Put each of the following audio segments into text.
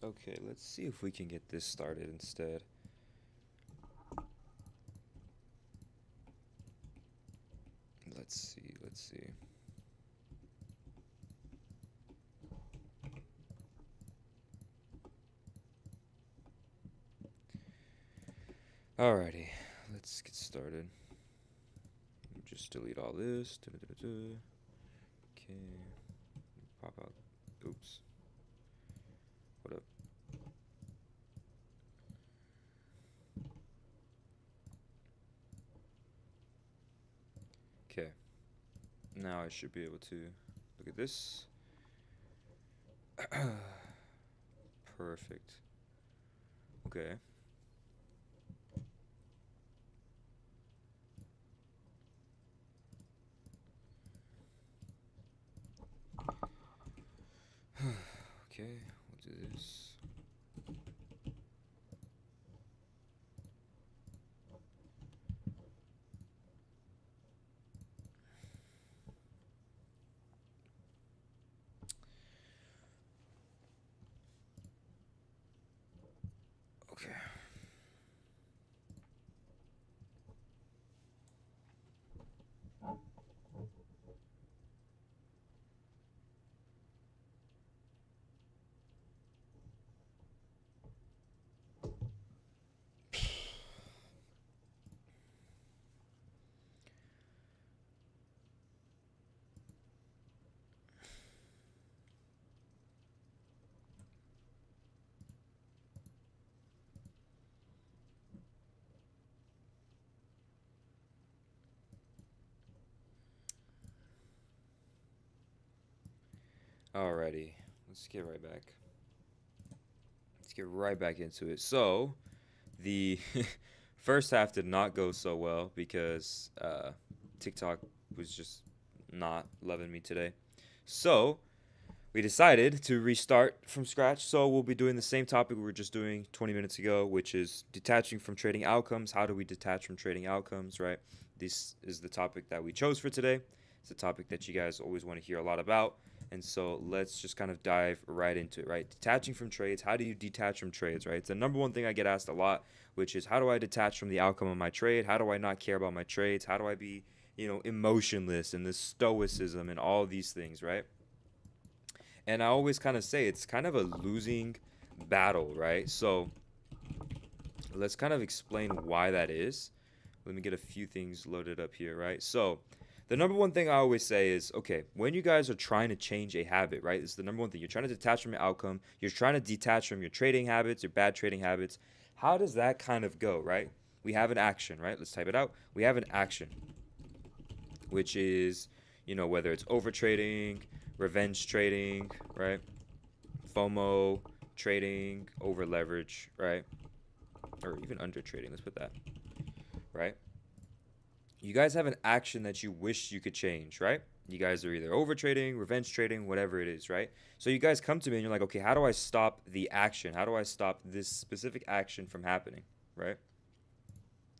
Okay, let's see if we can get this started instead. Let's see. Alrighty, let's get started. Just delete all this. Okay, pop out. Oops. What up? Okay, now I should be able to look at this. Perfect. Okay. Okay, we'll do this. Okay. Alrighty, let's get right back. Let's get right back into it. So, the first half did not go so well because TikTok was just not loving me today. So, we decided to restart from scratch. So, we'll be doing the same topic we were just doing 20 minutes ago, which is detaching from trading outcomes. How do we detach from trading outcomes, right? This is the topic that we chose for today. It's a topic that you guys always want to hear a lot about. And so let's just kind of dive right into it, right? Detaching from trades. How do you detach from trades, right? It's the number one thing I get asked a lot, which is how do I detach from the outcome of my trade? How do I not care about my trades? How do I be, emotionless and this stoicism and all these things, right? And I always kind of say it's kind of a losing battle, right? So let's kind of explain why that is. Let me get a few things loaded up here, right? So, the number one thing I always say is okay, when you guys are trying to change a habit, right? It's the number one thing. You're trying to detach from your outcome, you're trying to detach from your trading habits, your bad trading habits. How does that kind of go, right? We have an action, right? Let's type it out. We have an action, which is, whether it's over trading, revenge trading, right? FOMO trading, over leverage, right? Or even under trading. Let's put that, right? You guys have an action that you wish you could change, right? You guys are either over trading, revenge trading, whatever it is, right? So you guys come to me and you're like, okay, how do I stop the action? How do I stop this specific action from happening, right?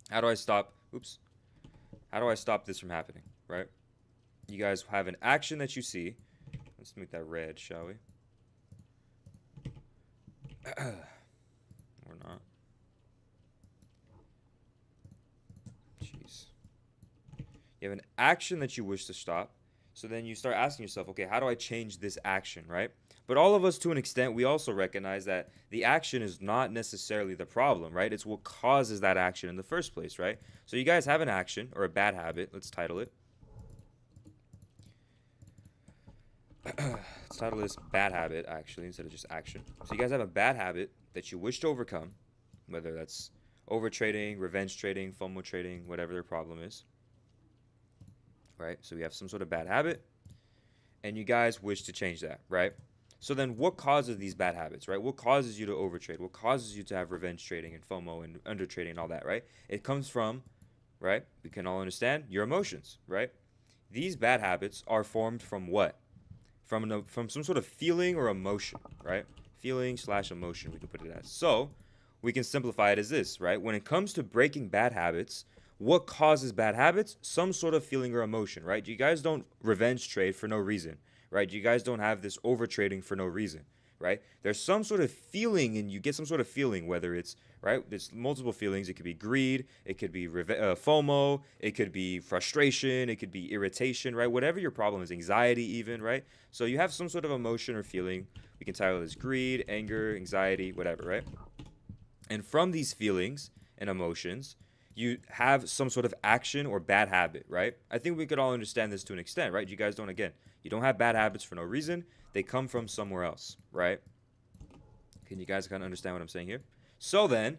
How do I stop, oops, how do I stop this from happening, right? You guys have an action that you see. Let's make that red, shall we? Or not. Jeez. You have an action that you wish to stop. So then you start asking yourself, okay, how do I change this action, right? But all of us, to an extent, we also recognize that the action is not necessarily the problem, right? It's what causes that action in the first place, right? So you guys have an action or a bad habit. Let's title it. Let's title this bad habit, actually, instead of just action. So you guys have a bad habit that you wish to overcome, whether that's over trading, revenge trading, FOMO trading, whatever their problem is, right? So we have some sort of bad habit, and you guys wish to change that, right? So then what causes these bad habits, right? What causes you to overtrade? What causes you to have revenge trading and FOMO and under trading and all that, right? It comes from, right? We can all understand your emotions, right? These bad habits are formed from what? From some sort of feeling or emotion, right? Feeling slash emotion, we can put it as. So we can simplify it as this, right? When it comes to breaking bad habits, what causes bad habits? Some sort of feeling or emotion, right? You guys don't revenge trade for no reason, right? You guys don't have this over trading for no reason, right? There's some sort of feeling, and you get some sort of feeling, whether it's, right, there's multiple feelings. It could be greed, it could be FOMO, it could be frustration, it could be irritation, right? Whatever your problem is, anxiety even, right? So you have some sort of emotion or feeling. We can title it as greed, anger, anxiety, whatever, right? And from these feelings and emotions, you have some sort of action or bad habit, right? I think we could all understand this to an extent, right? You guys don't, again, you don't have bad habits for no reason. They come from somewhere else, right? Can you guys kind of understand what I'm saying here? So then,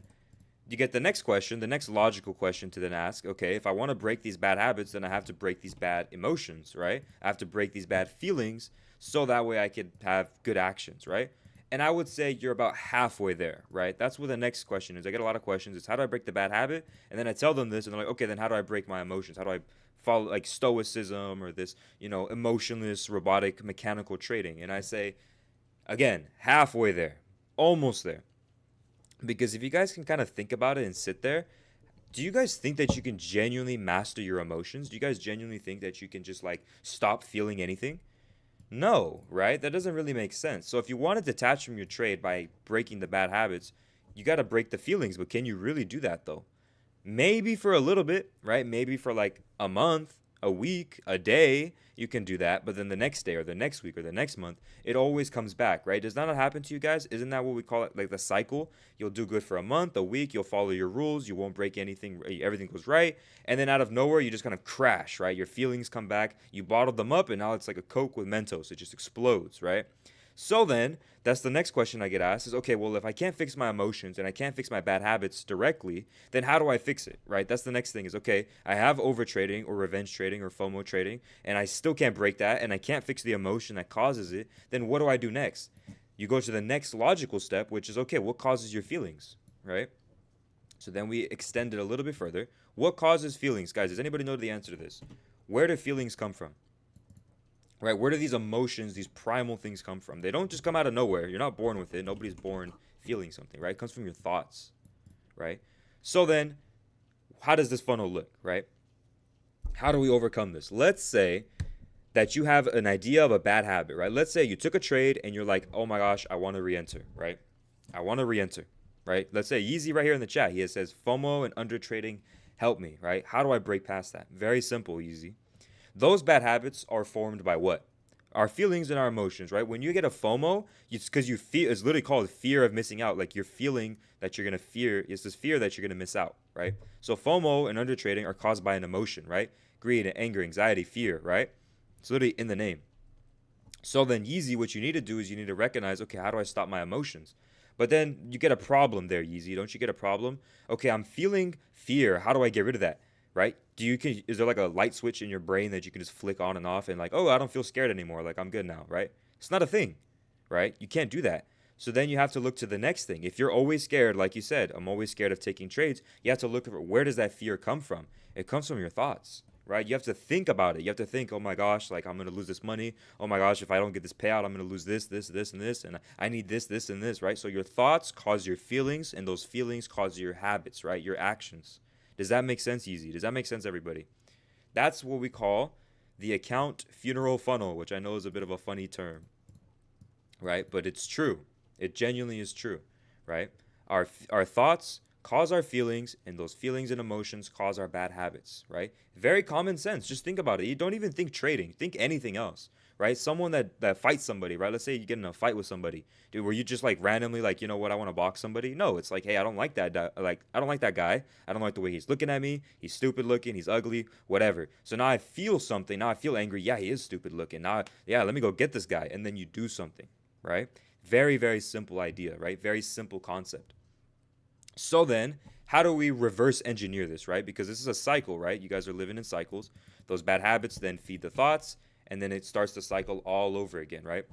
you get the next question, the next logical question to then ask, okay, if I want to break these bad habits, then I have to break these bad emotions, right? I have to break these bad feelings so that way I could have good actions, right? And I would say you're about halfway there, right? That's what the next question is. I get a lot of questions. It's how do I break the bad habit? And then I tell them this, and they're like, okay, then how do I break my emotions? How do I follow like stoicism or this, emotionless, robotic, mechanical trading? And I say, again, halfway there, almost there. Because if you guys can kind of think about it and sit there, do you guys think that you can genuinely master your emotions? Do you guys genuinely think that you can just like stop feeling anything? No, right? That doesn't really make sense. So if you want to detach from your trade by breaking the bad habits, you got to break the feelings. But can you really do that though? Maybe for a little bit, right? Maybe for like a month, a week, a day, you can do that. But then the next day or the next week or the next month, it always comes back, right? Does that not happen to you guys? Isn't that what we call it? Like the cycle? You'll do good for a month, a week, you'll follow your rules, you won't break anything, everything goes right. And then out of nowhere, you just kind of crash, right? Your feelings come back, you bottled them up, and now it's like a Coke with Mentos. It just explodes, right? So then, that's the next question I get asked is, okay, well, if I can't fix my emotions and I can't fix my bad habits directly, then how do I fix it, right? That's the next thing is, okay, I have over trading or revenge trading or FOMO trading, and I still can't break that, and I can't fix the emotion that causes it, then what do I do next? You go to the next logical step, which is, okay, what causes your feelings, right? So then we extend it a little bit further. What causes feelings? Guys, does anybody know the answer to this? Where do feelings come from? Right? Where do these emotions, these primal things come from? They don't just come out of nowhere. You're not born with it. Nobody's born feeling something, right? It comes from your thoughts, right? So then, how does this funnel look, right? How do we overcome this? Let's say that you have an idea of a bad habit, right? Let's say you took a trade and you're like, oh my gosh, I want to re-enter, right? I want to re-enter, right? Let's say Yeezy right here in the chat, he says FOMO and under trading help me, right? How do I break past that? Very simple, Yeezy. Those bad habits are formed by what? Our feelings and our emotions, right? When you get a FOMO, it's because you feel, it's literally called fear of missing out. Like you're feeling that you're going to fear, it's this fear that you're going to miss out, right? So FOMO and under trading are caused by an emotion, right? Greed, anger, anxiety, fear, right? It's literally in the name. So then Yeezy, what you need to do is you need to recognize, okay, how do I stop my emotions? But then you get a problem there, Yeezy. Don't you get a problem? Okay, I'm feeling fear. How do I get rid of that? Right? Is there like a light switch in your brain that you can just flick on and off and like, oh, I don't feel scared anymore. Like I'm good now, right? It's not a thing, right? You can't do that. So then you have to look to the next thing. If you're always scared, like you said, I'm always scared of taking trades, you have to look for where does that fear come from? It comes from your thoughts, right? You have to think about it. You have to think, oh my gosh, like I'm going to lose this money. Oh my gosh, if I don't get this payout, I'm going to lose this, this, this, and this. And I need this, this, and this, right? So your thoughts cause your feelings, and those feelings cause your habits, right? Your actions. Does that make sense, Easy? Does that make sense, everybody? That's what we call the account funeral funnel, which I know is a bit of a funny term, right? But it's true. It genuinely is true, right? Our thoughts cause our feelings, and those feelings and emotions cause our bad habits, right? Very common sense. Just think about it. You don't even think trading. Think anything else, right? Someone that fights somebody, right? Let's say you get in a fight with somebody. Dude, were you just like randomly like, you know what, I want to box somebody? No, it's like, hey, I don't like that. I don't like that guy. I don't like the way he's looking at me. He's stupid looking. He's ugly. Whatever. So now I feel something. Now I feel angry. Yeah, he is stupid looking. Now, yeah, let me go get this guy. And then you do something, right? Very, very simple idea, right? Very simple concept. So then, how do we reverse engineer this, right? Because this is a cycle, right? You guys are living in cycles. Those bad habits then feed the thoughts, and then it starts to cycle all over again, right?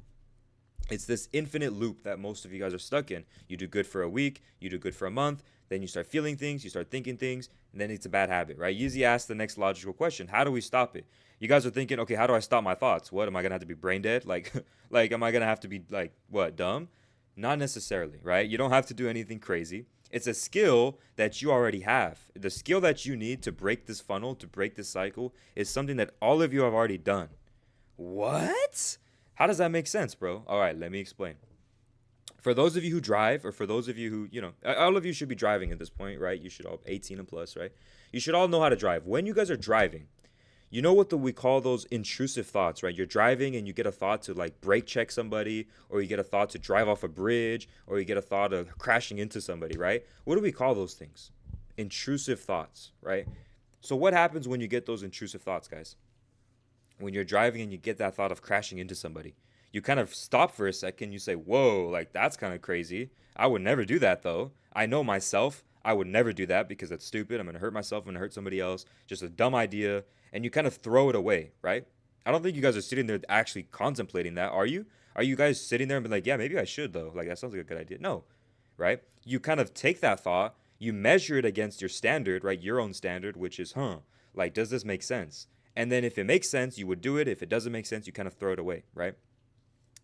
It's this infinite loop that most of you guys are stuck in. You do good for a week, you do good for a month, then you start feeling things, you start thinking things, and then it's a bad habit, right? Yeezy asked the next logical question: how do we stop it? You guys are thinking, okay, how do I stop my thoughts? What, am I gonna have to be brain dead? Like, am I gonna have to be like, what, dumb? Not necessarily, right? You don't have to do anything crazy. It's a skill that you already have. The skill that you need to break this funnel, to break this cycle, is something that all of you have already done. What? How does that make sense, bro? All right, let me explain. For those of you who drive, or for those of you who, all of you should be driving at this point, right? You should all 18 and plus, right? You should all know how to drive. When you guys are driving, you know what we call those intrusive thoughts, right? You're driving and you get a thought to like brake check somebody, or you get a thought to drive off a bridge, or you get a thought of crashing into somebody, right? What do we call those things? Intrusive thoughts, right? So what happens when you get those intrusive thoughts, guys? When you're driving and you get that thought of crashing into somebody, you kind of stop for a second. You say, whoa, like that's kind of crazy. I would never do that though. I know myself. I would never do that because that's stupid. I'm going to hurt myself. I'm going to hurt somebody else. Just a dumb idea. And you kind of throw it away, right? I don't think you guys are sitting there actually contemplating that, are you? Are you guys sitting there and be like, yeah, maybe I should though? Like that sounds like a good idea. No, right? You kind of take that thought, you measure it against your standard, right? Your own standard, which is, like, does this make sense? And then if it makes sense, you would do it. If it doesn't make sense, you kind of throw it away, right?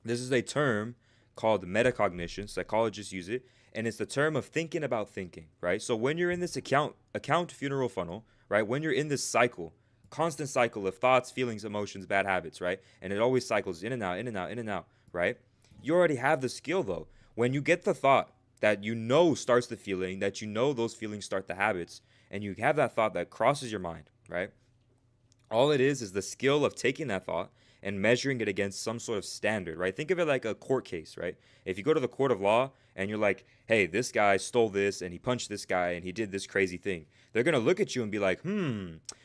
This is a term called metacognition. Psychologists use it, and it's the term of thinking about thinking, right? So when you're in this account funeral funnel, right? When you're in this cycle, constant cycle of thoughts, feelings, emotions, bad habits, right? And it always cycles in and out, in and out, in and out, right? You already have the skill though. When you get the thought that you know starts the feeling, that you know those feelings start the habits, and you have that thought that crosses your mind, right? All it is the skill of taking that thought and measuring it against some sort of standard, right? Think of it like a court case, right? If you go to the court of law and you're like, hey, this guy stole this and he punched this guy and he did this crazy thing, they're going to look at you and be like,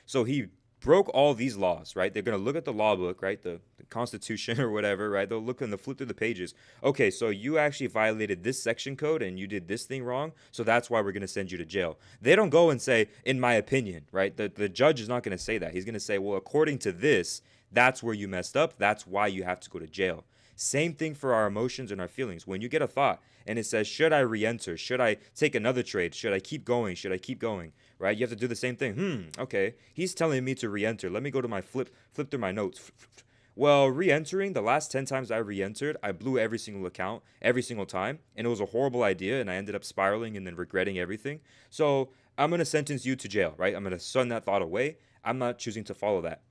so he broke all these laws, right? They're going to look at the law book, right? The Constitution or whatever, right? They'll look and they'll flip through the pages. Okay, so you actually violated this section code and you did this thing wrong, so that's why we're going to send you to jail. They don't go and say, in my opinion, right? The judge is not going to say that. He's going to say, well, according to this, that's where you messed up. That's why you have to go to jail. Same thing for our emotions and our feelings. When you get a thought and it says, should I re-enter? Should I take another trade? Should I keep going? Should I keep going? Right? You have to do the same thing. Okay. He's telling me to re-enter. Let me go to my flip through my notes. Well, re-entering, the last 10 times I re-entered, I blew every single account, every single time. And it was a horrible idea. And I ended up spiraling and then regretting everything. So I'm going to sentence you to jail, right? I'm going to send that thought away. I'm not choosing to follow that.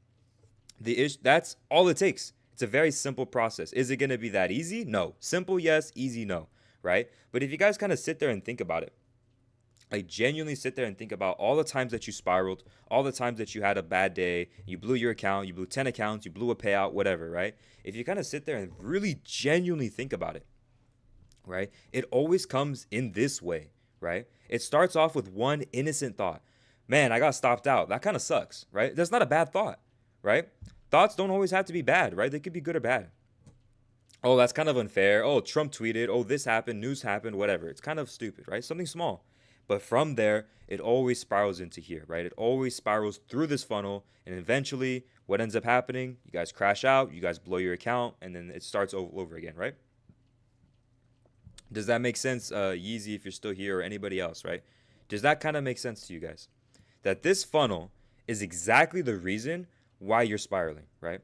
That's all it takes. It's a very simple process. Is it going to be that easy? No. Simple, yes. Easy, no. Right? But if you guys kind of sit there and think about it, like genuinely sit there and think about all the times that you spiraled, all the times that you had a bad day, you blew your account, you blew 10 accounts, you blew a payout, whatever, right? If you kind of sit there and really genuinely think about it, right? It always comes in this way, right? It starts off with one innocent thought. Man, I got stopped out. That kind of sucks, right? That's not a bad thought, right? Thoughts don't always have to be bad, right? They could be good or bad. Oh, that's kind of unfair. Oh, Trump tweeted. Oh, this happened. News happened. Whatever. It's kind of stupid, right? Something small. But from there, it always spirals into here, right? It always spirals through this funnel. And eventually, what ends up happening? You guys crash out. You guys blow your account. And then it starts over again, right? Does that make sense, Yeezy, if you're still here, or anybody else, right? Does that kind of make sense to you guys? That this funnel is exactly the reason why you're spiraling, right?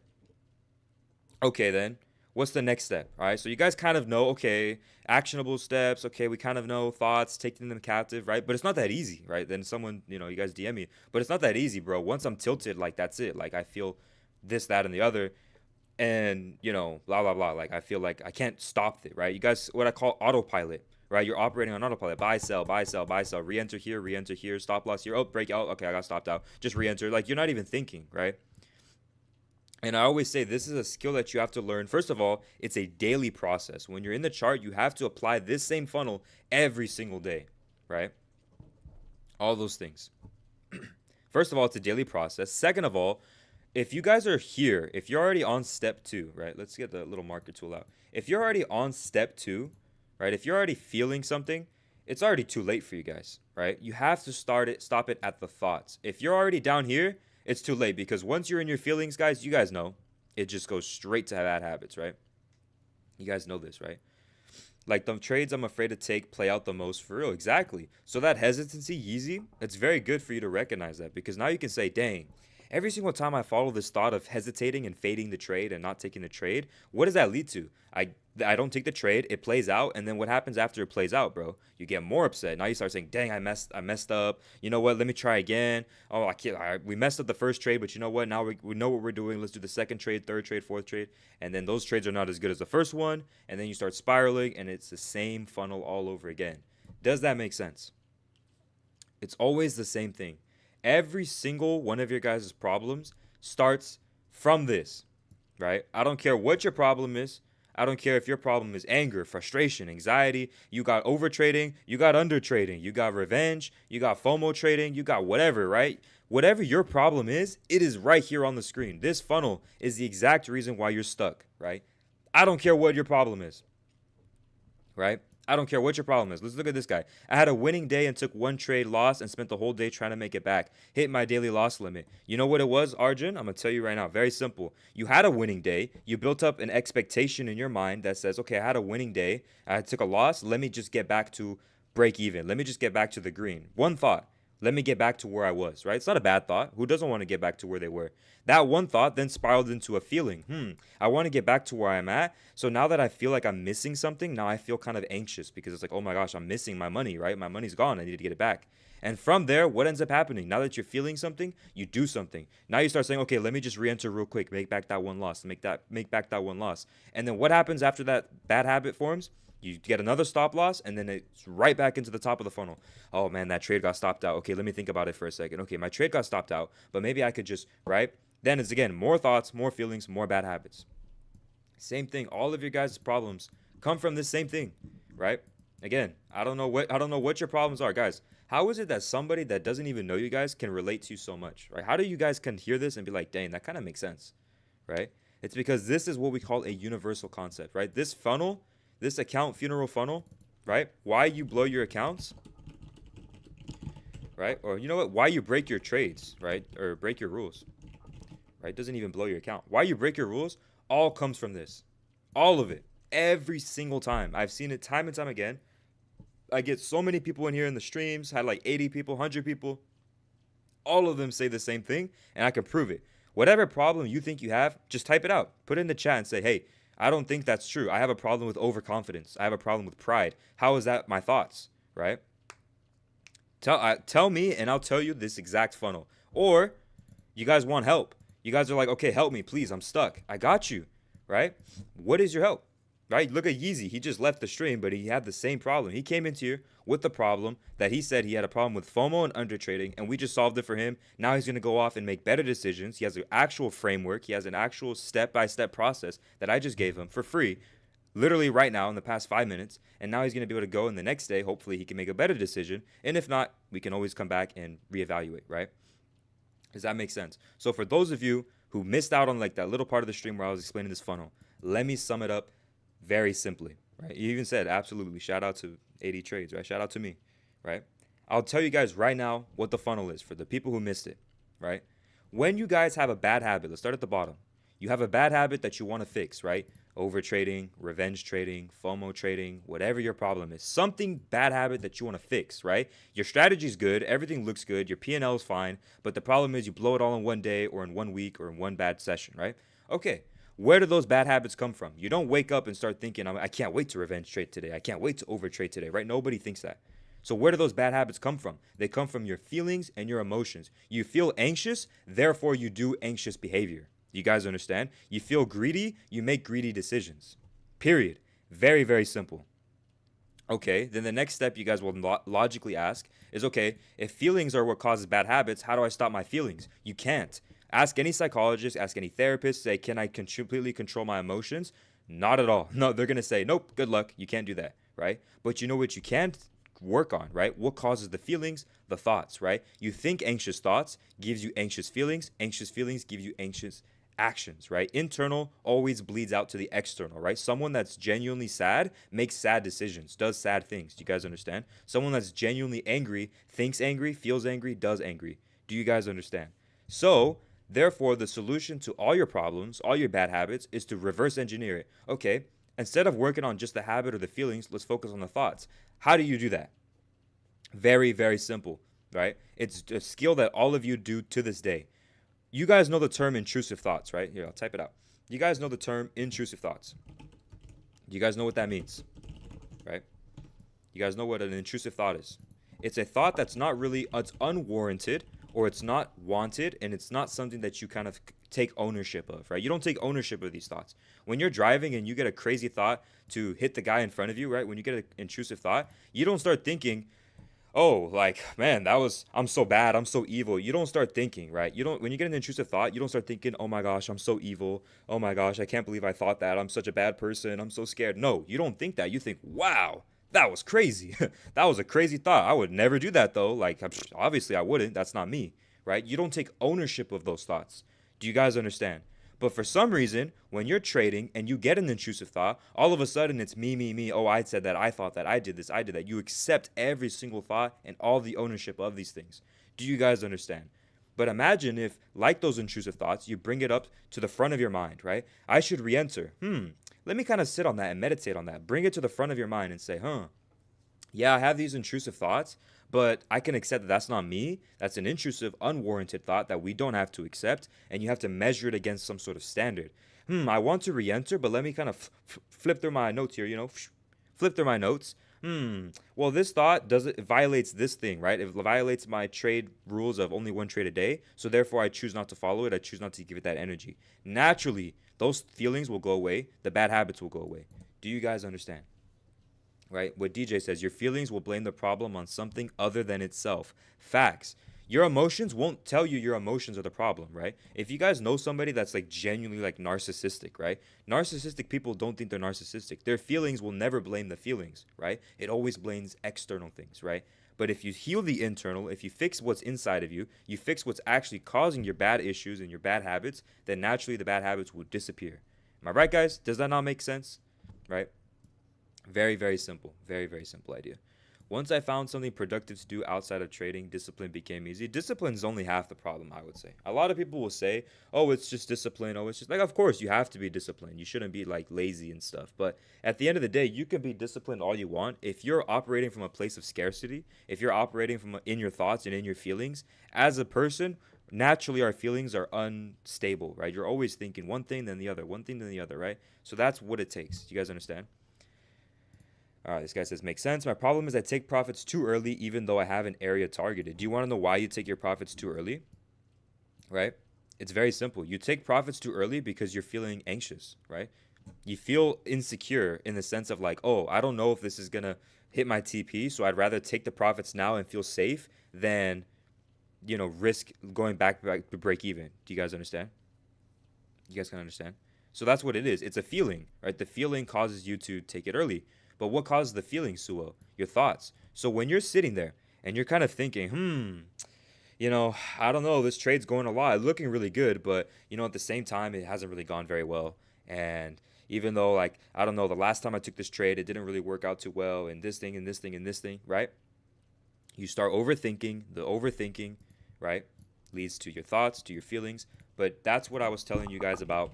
Okay, then what's the next step? All right, so you guys kind of know, okay, actionable steps. Okay, we kind of know thoughts, taking them captive, right? But it's not that easy, right? Then someone, you guys DM me, but it's not that easy, bro. Once I'm tilted, like that's it. Like I feel this, that, and the other, and blah blah blah. Like I feel like I can't stop it, right? You guys, what I call autopilot. Right, you're operating on autopilot. Buy, sell, buy, sell, buy, sell. Re-enter here, stop loss here. Oh, break out. Okay, I got stopped out. Just re-enter. Like you're not even thinking, right? And I always say this is a skill that you have to learn. First of all, it's a daily process. When you're in the chart, you have to apply this same funnel every single day, right? All those things. First of all, it's a daily process. Second of all, if you guys are here, if you're already on step 2, right? Let's get the little marker tool out. If you're already on step 2, right? If you're already feeling something, it's already too late for you guys, right? You have to stop it at the thoughts. If you're already down here, it's too late because once you're in your feelings, guys, you guys know it just goes straight to bad habits, right? You guys know this, right? Like the trades I'm afraid to take play out the most for real. Exactly. So that hesitancy, Yeezy, it's very good for you to recognize that because now you can say, dang, every single time I follow this thought of hesitating and fading the trade and not taking the trade, what does that lead to? I don't take the trade. It plays out, and then what happens after it plays out, bro? You get more upset. Now you start saying, "Dang, I messed up. You know what? Let me try again. Oh, I can't. We messed up the first trade, but you know what? Now we know what we're doing. Let's do the second trade, third trade, fourth trade, and then those trades are not as good as the first one, and then you start spiraling, and it's the same funnel all over again. Does that make sense? It's always the same thing. Every single one of your guys' problems starts from this, right? I don't care what your problem is. I don't care if your problem is anger, frustration, anxiety. You got over trading, you got under trading, you got revenge, you got FOMO trading, you got whatever, right? Whatever your problem is, it is right here on the screen. This funnel is the exact reason why you're stuck, right? I don't care what your problem is, right? I don't care what your problem is. Let's look at this guy. I had a winning day and took one trade, lost, and spent the whole day trying to make it back. Hit my daily loss limit. You know what it was, Arjun? I'm going to tell you right now. Very simple. You had a winning day. You built up an expectation in your mind that says, okay, I had a winning day. I took a loss. Let me just get back to break even. Let me just get back to the green. One thought. Let me get back to where I was, right? It's not a bad thought. Who doesn't want to get back to where they were? That one thought then spiraled into a feeling. I want to get back to where I'm at. So now that I feel like I'm missing something, now I feel kind of anxious because it's like, oh my gosh, I'm missing my money, right? My money's gone. I need to get it back. And from there, what ends up happening? Now that you're feeling something, you do something. Now you start saying, okay, let me just re-enter real quick, make back that one loss, make back that one loss. And then what happens after that bad habit forms? You get another stop loss, and then it's right back into the top of the funnel. Oh, man, that trade got stopped out. Okay, let me think about it for a second. Okay, my trade got stopped out, but maybe I could just, right? Then it's, again, more thoughts, more feelings, more bad habits. Same thing. All of your guys' problems come from this same thing, right? Again, I don't know what your problems are, guys. How is it that somebody that doesn't even know you guys can relate to you so much, right? How do you guys can hear this and be like, dang, that kind of makes sense, right? It's because this is what we call a universal concept, right? This funnel, this account funeral funnel, right? Why you blow your accounts, right? Or you know what? Why you break your trades, right? Or break your rules, right? Doesn't even blow your account. Why you break your rules all comes from this. All of it. Every single time. I've seen it time and time again. I get so many people in here in the streams, had like 80 people, 100 people. All of them say the same thing, and I can prove it. Whatever problem you think you have, just type it out. Put it in the chat and say, hey, I don't think that's true. I have a problem with overconfidence. I have a problem with pride. How is that my thoughts, right? Tell me, and I'll tell you this exact funnel. Or you guys want help. You guys are like, okay, help me, please. I'm stuck. I got you, right? What is your help, right? Look at Yeezy. He just left the stream, but he had the same problem. He came into here with the problem that he said he had a problem with FOMO and undertrading, and we just solved it for him. Now he's going to go off and make better decisions. He has an actual framework. He has an actual step-by-step process that I just gave him for free, literally right now in the past 5 minutes. And now he's going to be able to go in the next day. Hopefully he can make a better decision. And if not, we can always come back and reevaluate, right? Does that make sense? So for those of you who missed out on like that little part of the stream where I was explaining this funnel, let me sum it up very simply, right? You even said, absolutely, shout out to 80 trades, right? Shout out to me, right? I'll tell you guys right now what the funnel is for the people who missed it, right? When you guys have a bad habit, let's start at the bottom. You have a bad habit that you want to fix, right? Over trading, revenge trading, FOMO trading, whatever your problem is. Something bad habit that you want to fix, right? Your strategy's good, everything looks good, your P&L is fine, but the problem is you blow it all in one day or in 1 week or in one bad session, right? Okay, where do those bad habits come from? You don't wake up and start thinking, I can't wait to revenge trade today. I can't wait to overtrade today, right? Nobody thinks that. So where do those bad habits come from? They come from your feelings and your emotions. You feel anxious, therefore you do anxious behavior. You guys understand? You feel greedy, you make greedy decisions. Period. Very, very simple. Okay, then the next step you guys will logically ask is, okay, if feelings are what causes bad habits, how do I stop my feelings? You can't. Ask any psychologist, ask any therapist, say, can I completely control my emotions? Not at all. No, they're going to say, nope, good luck. You can't do that, right? But you know what you can work on, right? What causes the feelings? The thoughts, right? You think anxious thoughts gives you anxious feelings. Anxious feelings give you anxious actions, right? Internal always bleeds out to the external, right? Someone that's genuinely sad makes sad decisions, does sad things. Do you guys understand? Someone that's genuinely angry thinks angry, feels angry, does angry. Do you guys understand? So, therefore, the solution to all your problems, all your bad habits, is to reverse engineer it. Okay, instead of working on just the habit or the feelings, let's focus on the thoughts. How do you do that? Very, very simple, right? It's a skill that all of you do to this day. You guys know the term intrusive thoughts, right? Here, I'll type it out. You guys know the term intrusive thoughts. Do you guys know what that means? Right? You guys know what an intrusive thought is? It's a thought that's not really, it's unwarranted, or it's not wanted, and it's not something that you kind of take ownership of, right? You don't take ownership of these thoughts. When you're driving and you get a crazy thought to hit the guy in front of you, right? When you get an intrusive thought, you don't start thinking, oh, like, man, I'm so bad, I'm so evil. You don't start thinking, right? You don't, when you get an intrusive thought, you don't start thinking, oh my gosh, I'm so evil. Oh my gosh, I can't believe I thought that. I'm such a bad person. I'm so scared. No, you don't think that. You think, wow, that was crazy. That was a crazy thought. I would never do that though. Like, obviously I wouldn't. That's not me, right? You don't take ownership of those thoughts. Do you guys understand? But for some reason, when you're trading and you get an intrusive thought, all of a sudden it's me, me, me. Oh, I said that. I thought that. I did this. I did that. You accept every single thought and all the ownership of these things. Do you guys understand? But imagine if, like those intrusive thoughts, you bring it up to the front of your mind, right? I should re enter. Let me kind of sit on that and meditate on that. Bring it to the front of your mind and say, yeah, I have these intrusive thoughts, but I can accept that that's not me. That's an intrusive, unwarranted thought that we don't have to accept, and you have to measure it against some sort of standard. I want to re-enter, but let me kind of flip through my notes here, flip through my notes. Well, this thought it violates this thing, right? It violates my trade rules of only one trade a day, so therefore I choose not to follow it. I choose not to give it that energy. Naturally, those feelings will go away. The bad habits will go away. Do you guys understand? Right? What DJ says, your feelings will blame the problem on something other than itself. Facts. Your emotions won't tell you your emotions are the problem, right? If you guys know somebody that's like genuinely like narcissistic, right? Narcissistic people don't think they're narcissistic. Their feelings will never blame the feelings, right? It always blames external things, right? But if you heal the internal, if you fix what's inside of you, you fix what's actually causing your bad issues and your bad habits, then naturally the bad habits will disappear. Am I right, guys? Does that not make sense? Right? Very, very simple. Very, very simple idea. Once I found something productive to do outside of trading, discipline became easy. Discipline is only half the problem, I would say. A lot of people will say, oh, it's just discipline. Oh, it's just like, of course, you have to be disciplined. You shouldn't be like lazy and stuff. But at the end of the day, you can be disciplined all you want. If you're operating from a place of scarcity, if you're operating from in your thoughts and in your feelings, as a person, naturally our feelings are unstable, right? You're always thinking one thing, then the other, one thing, then the other, right? So that's what it takes. Do you guys understand? All right, this guy says, makes sense. My problem is I take profits too early, even though I have an area targeted. Do you want to know why you take your profits too early? Right? It's very simple. You take profits too early because you're feeling anxious, right? You feel insecure in the sense of like, oh, I don't know if this is going to hit my TP, so I'd rather take the profits now and feel safe than, risk going back to break even. Do you guys understand? You guys can understand? So that's what it is. It's a feeling, right? The feeling causes you to take it early. But what causes the feeling, Suo? Your thoughts. So when you're sitting there and you're kind of thinking, I don't know, this trade's going a lot, looking really good, but, at the same time, it hasn't really gone very well. And even though, like, I don't know, the last time I took this trade, it didn't really work out too well, and this thing, and this thing, and this thing, right? You start overthinking. The overthinking, right, leads to your thoughts, to your feelings. But that's what I was telling you guys about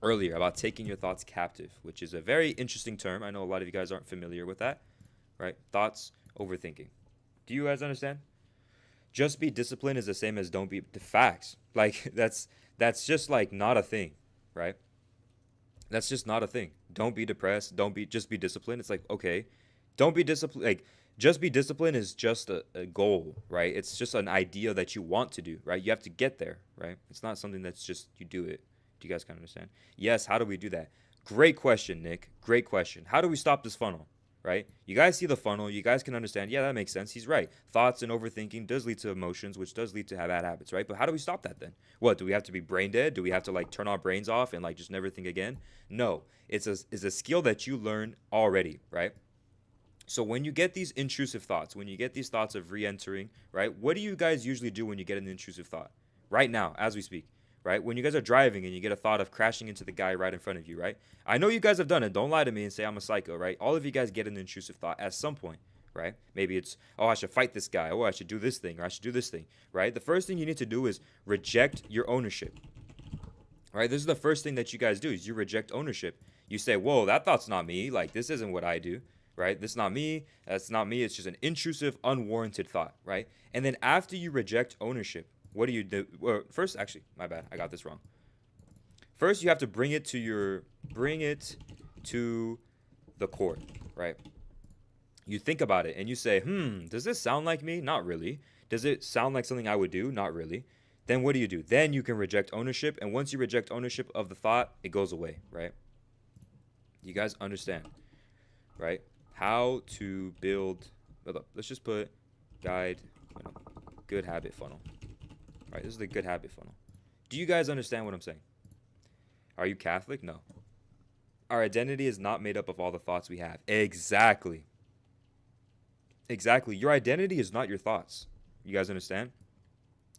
earlier, about taking your thoughts captive, which is a very interesting term. I know a lot of you guys aren't familiar with that, right? Thoughts, overthinking. Do you guys understand? Just be disciplined is the same as don't be the facts. Like that's just like not a thing, right? That's just not a thing. Don't be depressed. Just be disciplined. It's like, okay, don't be disciplined. Like just be disciplined is just a goal, right? It's just an idea that you want to do, right? You have to get there, right? It's not something that's just you do it. Do you guys kind of understand? Yes, how do we do that? Great question, Nick. Great question. How do we stop this funnel, right? You guys see the funnel. You guys can understand, yeah, that makes sense. He's right. Thoughts and overthinking does lead to emotions, which does lead to bad habits, right? But how do we stop that then? What, do we have to be brain dead? Do we have to like turn our brains off and like just never think again? No, it's a skill that you learn already, right? So when you get these intrusive thoughts, when you get these thoughts of re-entering, right? What do you guys usually do when you get an intrusive thought? Right now, as we speak. Right? When you guys are driving and you get a thought of crashing into the guy right in front of you, right? I know you guys have done it. Don't lie to me and say I'm a psycho, right? All of you guys get an intrusive thought at some point, right? Maybe it's, oh, I should fight this guy. Oh, I should do this thing, or I should do this thing, right? The first thing you need to do is reject your ownership, right? This is the first thing that you guys do is you reject ownership. You say, whoa, that thought's not me. Like, this isn't what I do, right? This is not me. That's not me. It's just an intrusive, unwarranted thought, right? And then after you reject ownership, what do you do? Well, first, actually, my bad. I got this wrong. First, you have to bring it to to the court, right? You think about it and you say, does this sound like me? Not really. Does it sound like something I would do? Not really. Then what do? Then you can reject ownership. And once you reject ownership of the thought, it goes away, right? You guys understand, right? How to build, let's just put guide, good habit funnel. All right, this is the good habit funnel. Do you guys understand what I'm saying? Are you Catholic? No. Our identity is not made up of all the thoughts we have. Exactly. Exactly. Your identity is not your thoughts. You guys understand?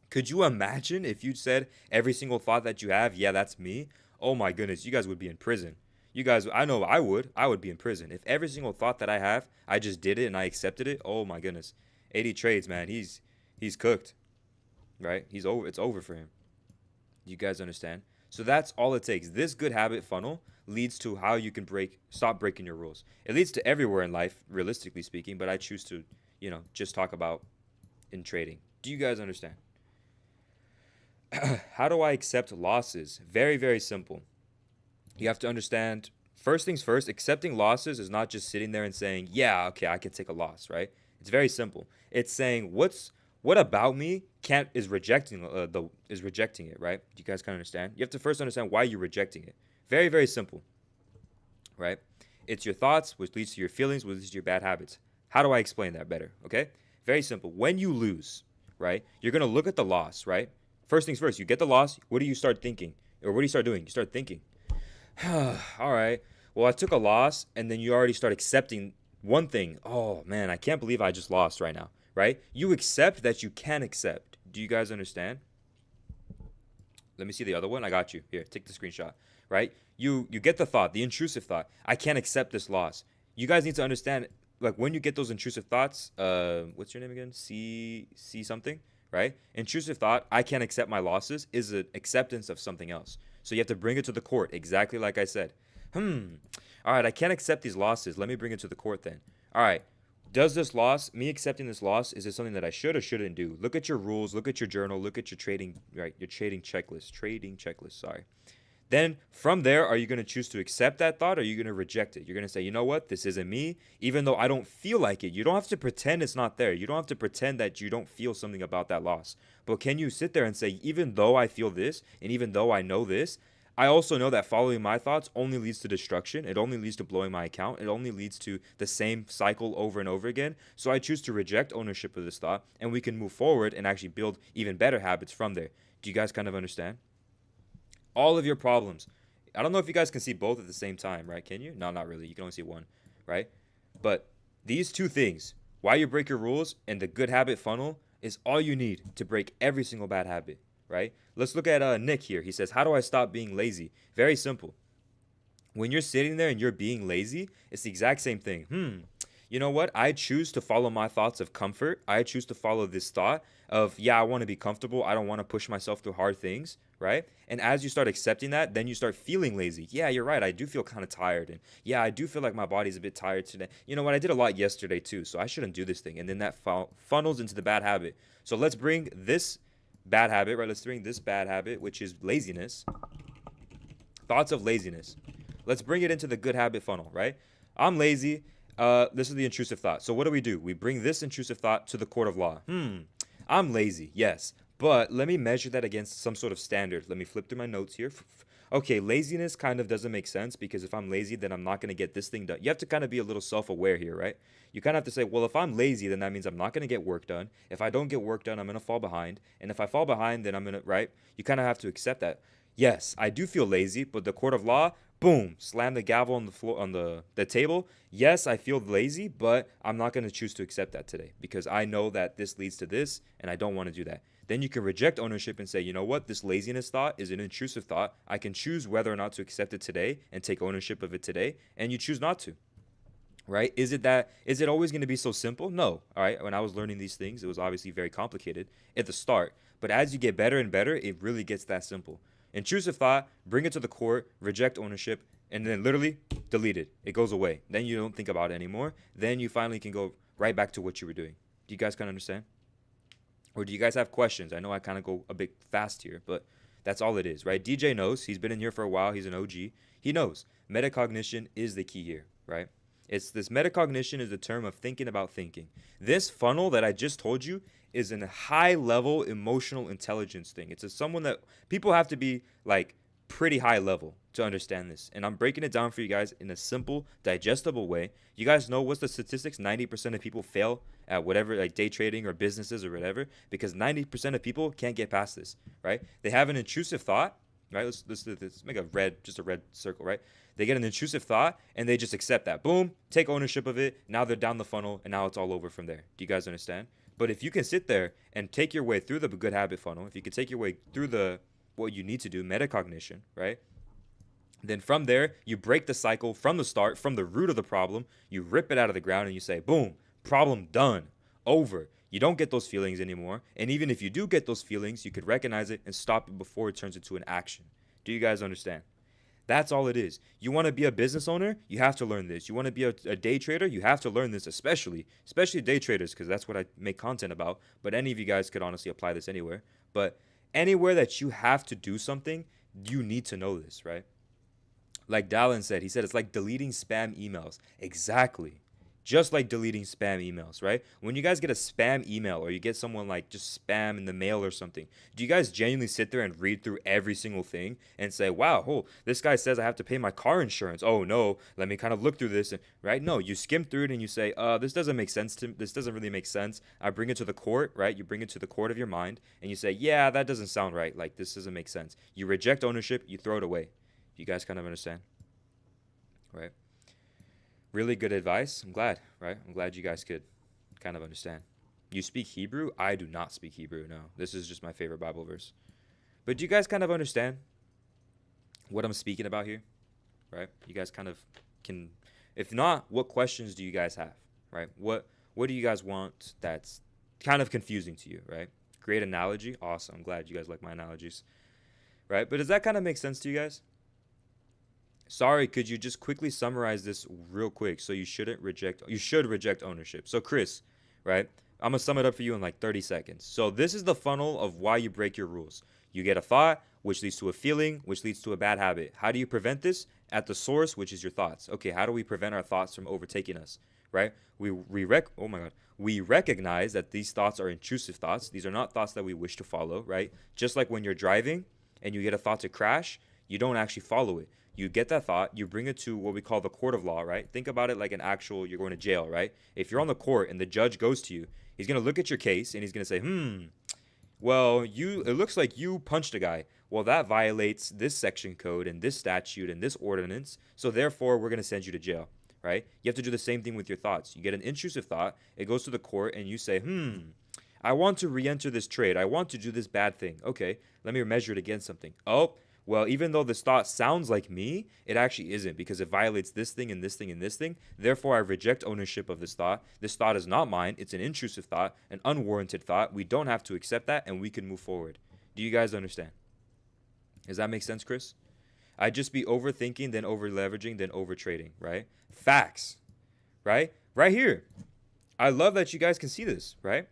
Could you imagine if you said every single thought that you have, yeah, that's me? Oh my goodness, you guys would be in prison. You guys, I know I would be in prison. If every single thought that I have, I just did it and I accepted it, oh my goodness. 80 trades, man, he's cooked, right? He's over, it's over for him. You guys understand? So that's all it takes. This good habit funnel leads to how you can stop breaking your rules. It leads to everywhere in life, realistically speaking, but I choose to, just talk about in trading. Do you guys understand? How do I accept losses? Very, very simple. You have to understand, first things first, accepting losses is not just sitting there and saying, yeah, okay, I can take a loss, right? It's very simple. It's saying, what about me is rejecting it, right? Do you guys kind of understand? You have to first understand why you're rejecting it. Very, very simple, right? It's your thoughts, which leads to your feelings, which leads to your bad habits. How do I explain that better? Okay? Very simple. When you lose, right, you're going to look at the loss, right? First things first, you get the loss. What do you start thinking? Or what do you start doing? You start thinking, all right, well, I took a loss, and then you already start accepting one thing. Oh, man, I can't believe I just lost right now, right? You accept that you can accept. Do you guys understand? Let me see the other one. I got you. Here, take the screenshot, right? You get the thought, the intrusive thought. I can't accept this loss. You guys need to understand, like, when you get those intrusive thoughts, what's your name again? C something, right? Intrusive thought, I can't accept my losses, is an acceptance of something else. So you have to bring it to the court, exactly like I said. All right, I can't accept these losses. Let me bring it to the court then. All right, does this loss, me accepting this loss, is it something that I should or shouldn't do? Look at your rules, look at your journal, look at your trading, right? Your trading checklist, sorry. Then from there, are you going to choose to accept that thought or are you going to reject it? You're going to say, you know what? This isn't me, even though I don't feel like it. You don't have to pretend it's not there. You don't have to pretend that you don't feel something about that loss. But can you sit there and say, even though I feel this and even though I know this, I also know that following my thoughts only leads to destruction. It only leads to blowing my account. It only leads to the same cycle over and over again. So I choose to reject ownership of this thought and we can move forward and actually build even better habits from there. Do you guys kind of understand? All of your problems. I don't know if you guys can see both at the same time, right? Can you? No, not really. You can only see one, right? But these two things, why you break your rules and the good habit funnel, is all you need to break every single bad habit, right? Let's look at Nick here. He says, how do I stop being lazy? Very simple. When you're sitting there and you're being lazy, it's the exact same thing. You know what? I choose to follow my thoughts of comfort. I choose to follow this thought of, yeah, I want to be comfortable. I don't want to push myself through hard things, right? And as you start accepting that, then you start feeling lazy. Yeah, you're right. I do feel kind of tired. And yeah, I do feel like my body's a bit tired today. You know what? I did a lot yesterday too, so I shouldn't do this thing. And then that funnels into the bad habit. So let's bring this bad habit, right? Let's bring this bad habit, which is laziness. Thoughts of laziness. Let's bring it into the good habit funnel, right? I'm lazy. This is the intrusive thought. So what do? We bring this intrusive thought to the court of law. I'm lazy, yes. But let me measure that against some sort of standard. Let me flip through my notes here. Okay, laziness kind of doesn't make sense because if I'm lazy, then I'm not going to get this thing done. You have to kind of be a little self-aware here, right? You kind of have to say, well, if I'm lazy, then that means I'm not going to get work done. If I don't get work done, I'm going to fall behind. And if I fall behind, then I'm going to, right? You kind of have to accept that. Yes, I do feel lazy, but the court of law, boom, slam the gavel on the floor, on the table. Yes, I feel lazy, but I'm not going to choose to accept that today because I know that this leads to this and I don't want to do that. Then you can reject ownership and say, you know what, this laziness thought is an intrusive thought. I can choose whether or not to accept it today and take ownership of it today, and you choose not to. Right? Is it always going to be so simple? No. All right. When I was learning these things, it was obviously very complicated at the start. But as you get better and better, it really gets that simple. Intrusive thought, bring it to the court, reject ownership, and then literally delete it. It goes away. Then you don't think about it anymore. Then you finally can go right back to what you were doing. Do you guys kind of understand? Or do you guys have questions? I know I kind of go a bit fast here, but That's all it is, right? DJ knows. He's been in here for a while. He's an OG. He knows. Metacognition is the key here, right? It's this metacognition is the term of thinking about thinking. This funnel that I just told you is a high level emotional intelligence thing. It's someone that people have to be like pretty high level to understand this. And I'm breaking it down for you guys in a simple, digestible way. You guys know what's the statistics? 90% of people fail at whatever, like day trading or businesses or whatever, because 90% of people can't get past this, right? They have an intrusive thought, right? Let's make a red circle, right? They get an intrusive thought and they just accept that. Boom, take ownership of it. Now they're down the funnel and now it's all over from there. Do you guys understand? But if you can sit there and take your way through the good habit funnel, if you can take your way through what you need to do, metacognition, right? Then from there, you break the cycle from the start, from the root of the problem. You rip it out of the ground and you say, boom, problem done, over. You don't get those feelings anymore. And even if you do get those feelings, you could recognize it and stop it before it turns into an action. Do you guys understand? That's all it is. You want to be a business owner, you have to learn this. You want to be a day trader, you have to learn this, especially day traders, because that's what I make content about. But any of you guys could honestly apply this anywhere. But anywhere that you have to do something, you need to know this, right? Like Dallin said, he said it's like deleting spam emails. Exactly. Just like deleting spam emails, right? When you guys get a spam email or you get someone like just spam in the mail or something, do you guys genuinely sit there and read through every single thing and say, wow, this guy says I have to pay my car insurance. Oh no, let me kind of look through this, and right? No, you skim through it and you say, this doesn't make sense to me. This doesn't really make sense. I bring it to the court, right? You bring it to the court of your mind and you say, yeah, that doesn't sound right. Like this doesn't make sense. You reject ownership, you throw it away. You guys kind of understand? Right? Really good advice. I'm glad, right? I'm glad you guys could kind of understand. You speak Hebrew? I do not speak Hebrew, no. This is just my favorite Bible verse. But do you guys kind of understand what I'm speaking about here? Right? You guys kind of can, if not, what questions do you guys have? Right? What do you guys want that's kind of confusing to you, right? Great analogy. Awesome. I'm glad you guys like my analogies. Right? But does that kind of make sense to you guys? Sorry, could you just quickly summarize this real quick? So you should reject ownership. So Chris, right? I'm going to sum it up for you in like 30 seconds. So this is the funnel of why you break your rules. You get a thought, which leads to a feeling, which leads to a bad habit. How do you prevent this? At the source, which is your thoughts. Okay, how do we prevent our thoughts from overtaking us, right? We recognize that these thoughts are intrusive thoughts. These are not thoughts that we wish to follow, right? Just like when you're driving and you get a thought to crash, you don't actually follow it. You get that thought, you bring it to what we call the court of law, right? Think about it like an actual, you're going to jail, right? If you're on the court and the judge goes to you, he's going to look at your case and he's going to say, well, it looks like you punched a guy. Well, that violates this section code and this statute and this ordinance. So therefore, we're going to send you to jail, right? You have to do the same thing with your thoughts. You get an intrusive thought, it goes to the court and you say, I want to re-enter this trade. I want to do this bad thing. Okay, let me measure it against something. Oh, well, even though this thought sounds like me, it actually isn't, because it violates this thing and this thing and this thing. Therefore, I reject ownership of this thought. This thought is not mine. It's an intrusive thought, an unwarranted thought. We don't have to accept that, and we can move forward. Do you guys understand? Does that make sense, Chris? I'd just be overthinking, then over-leveraging, then over-trading, right? Facts, right? Right here. I love that you guys can see this, right?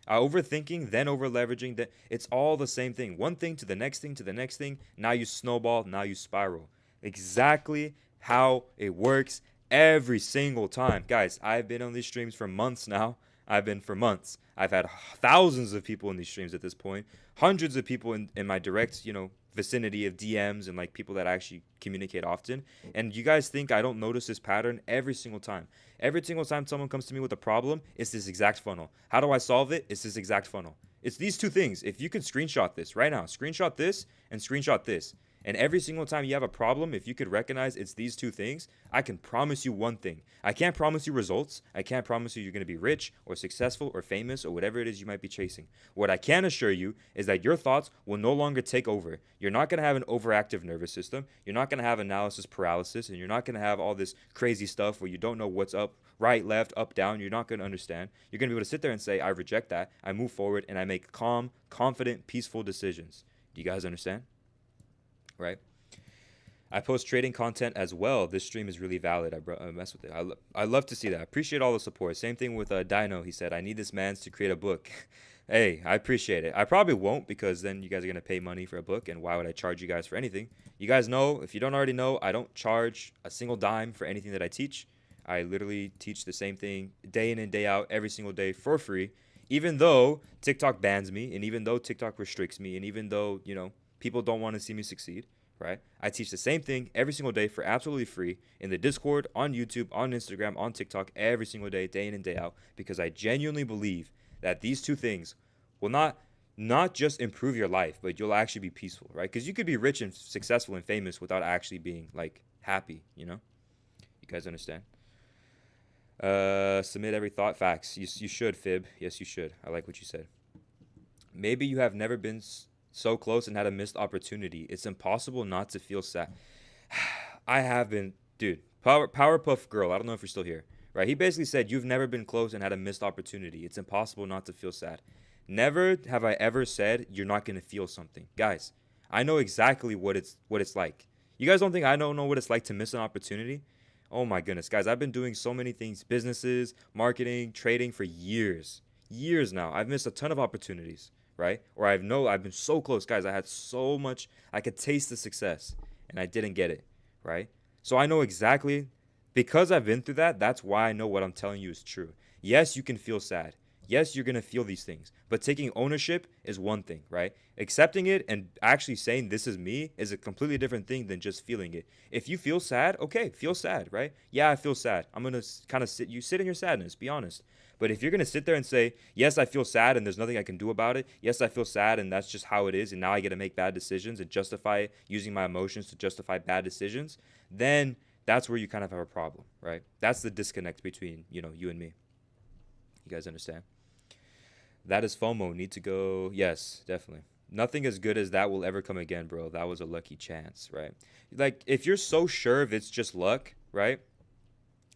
Overthinking, then over leveraging, that it's all the same thing. One thing to the next thing to the next thing. Now you snowball, now you spiral. Exactly how it works every single time. Guys, I've been on these streams for months now. I've had thousands of people in these streams at this point. Hundreds of people in my direct, vicinity of DMs and like people that I actually communicate often. And you guys think I don't notice this pattern every single time. Every single time someone comes to me with a problem, it's this exact funnel. How do I solve it? It's this exact funnel. It's these two things. If you could screenshot this right now, screenshot this and screenshot this. And every single time you have a problem, if you could recognize it's these two things, I can promise you one thing. I can't promise you results. I can't promise you you're going to be rich or successful or famous or whatever it is you might be chasing. What I can assure you is that your thoughts will no longer take over. You're not going to have an overactive nervous system. You're not going to have analysis paralysis, and you're not going to have all this crazy stuff where you don't know what's up, right, left, up, down. You're not going to understand. You're going to be able to sit there and say, I reject that. I move forward, and I make calm, confident, peaceful decisions. Do you guys understand? Right? I post trading content as well. This stream is really valid. I mess with it. I love to see that. I appreciate all the support. Same thing with Dino. He said, I need this man's to create a book. Hey, I appreciate it. I probably won't because then you guys are gonna pay money for a book, and why would I charge you guys for anything? You guys know, if you don't already know, I don't charge a single dime for anything that I teach. I literally teach the same thing day in and day out, every single day for free. Even though TikTok bans me, and even though TikTok restricts me, and even though, people don't want to see me succeed, right? I teach the same thing every single day for absolutely free in the Discord, on YouTube, on Instagram, on TikTok, every single day in and day out, because I genuinely believe that these two things will not just improve your life, but you'll actually be peaceful, right? Because you could be rich and successful and famous without actually being like happy, You guys understand? Submit every thought. Facts. You should, Fib. Yes, you should. I like what you said. Maybe you have never been so close and had a missed opportunity. It's impossible not to feel sad. I have been, dude. Powerpuff Girl. I don't know if you're still here, right? He basically said you've never been close and had a missed opportunity. It's impossible not to feel sad. Never have I ever said you're not gonna feel something, guys. I know exactly what it's like. You guys don't think I don't know what it's like to miss an opportunity? Oh my goodness, guys, I've been doing so many things, businesses, marketing, trading for years. Years now. I've missed a ton of opportunities, right? Or I've been so close, guys. I had so much, I could taste the success and I didn't get it, right? So I know exactly, because I've been through that, that's why I know what I'm telling you is true. Yes, you can feel sad. Yes, you're going to feel these things, but taking ownership is one thing, right? Accepting it and actually saying this is me is a completely different thing than just feeling it. If you feel sad, okay, feel sad, right? Yeah, I feel sad. I'm going to kind of sit in your sadness, be honest. But if you're going to sit there and say, yes, I feel sad and there's nothing I can do about it. Yes, I feel sad and that's just how it is. And now I get to make bad decisions and justify it, using my emotions to justify bad decisions. Then that's where you kind of have a problem, right? That's the disconnect between, you and me. You guys understand? That is FOMO. Need to go. Yes, definitely. Nothing as good as that will ever come again, bro. That was a lucky chance, right? Like, if you're so sure if it's just luck, right?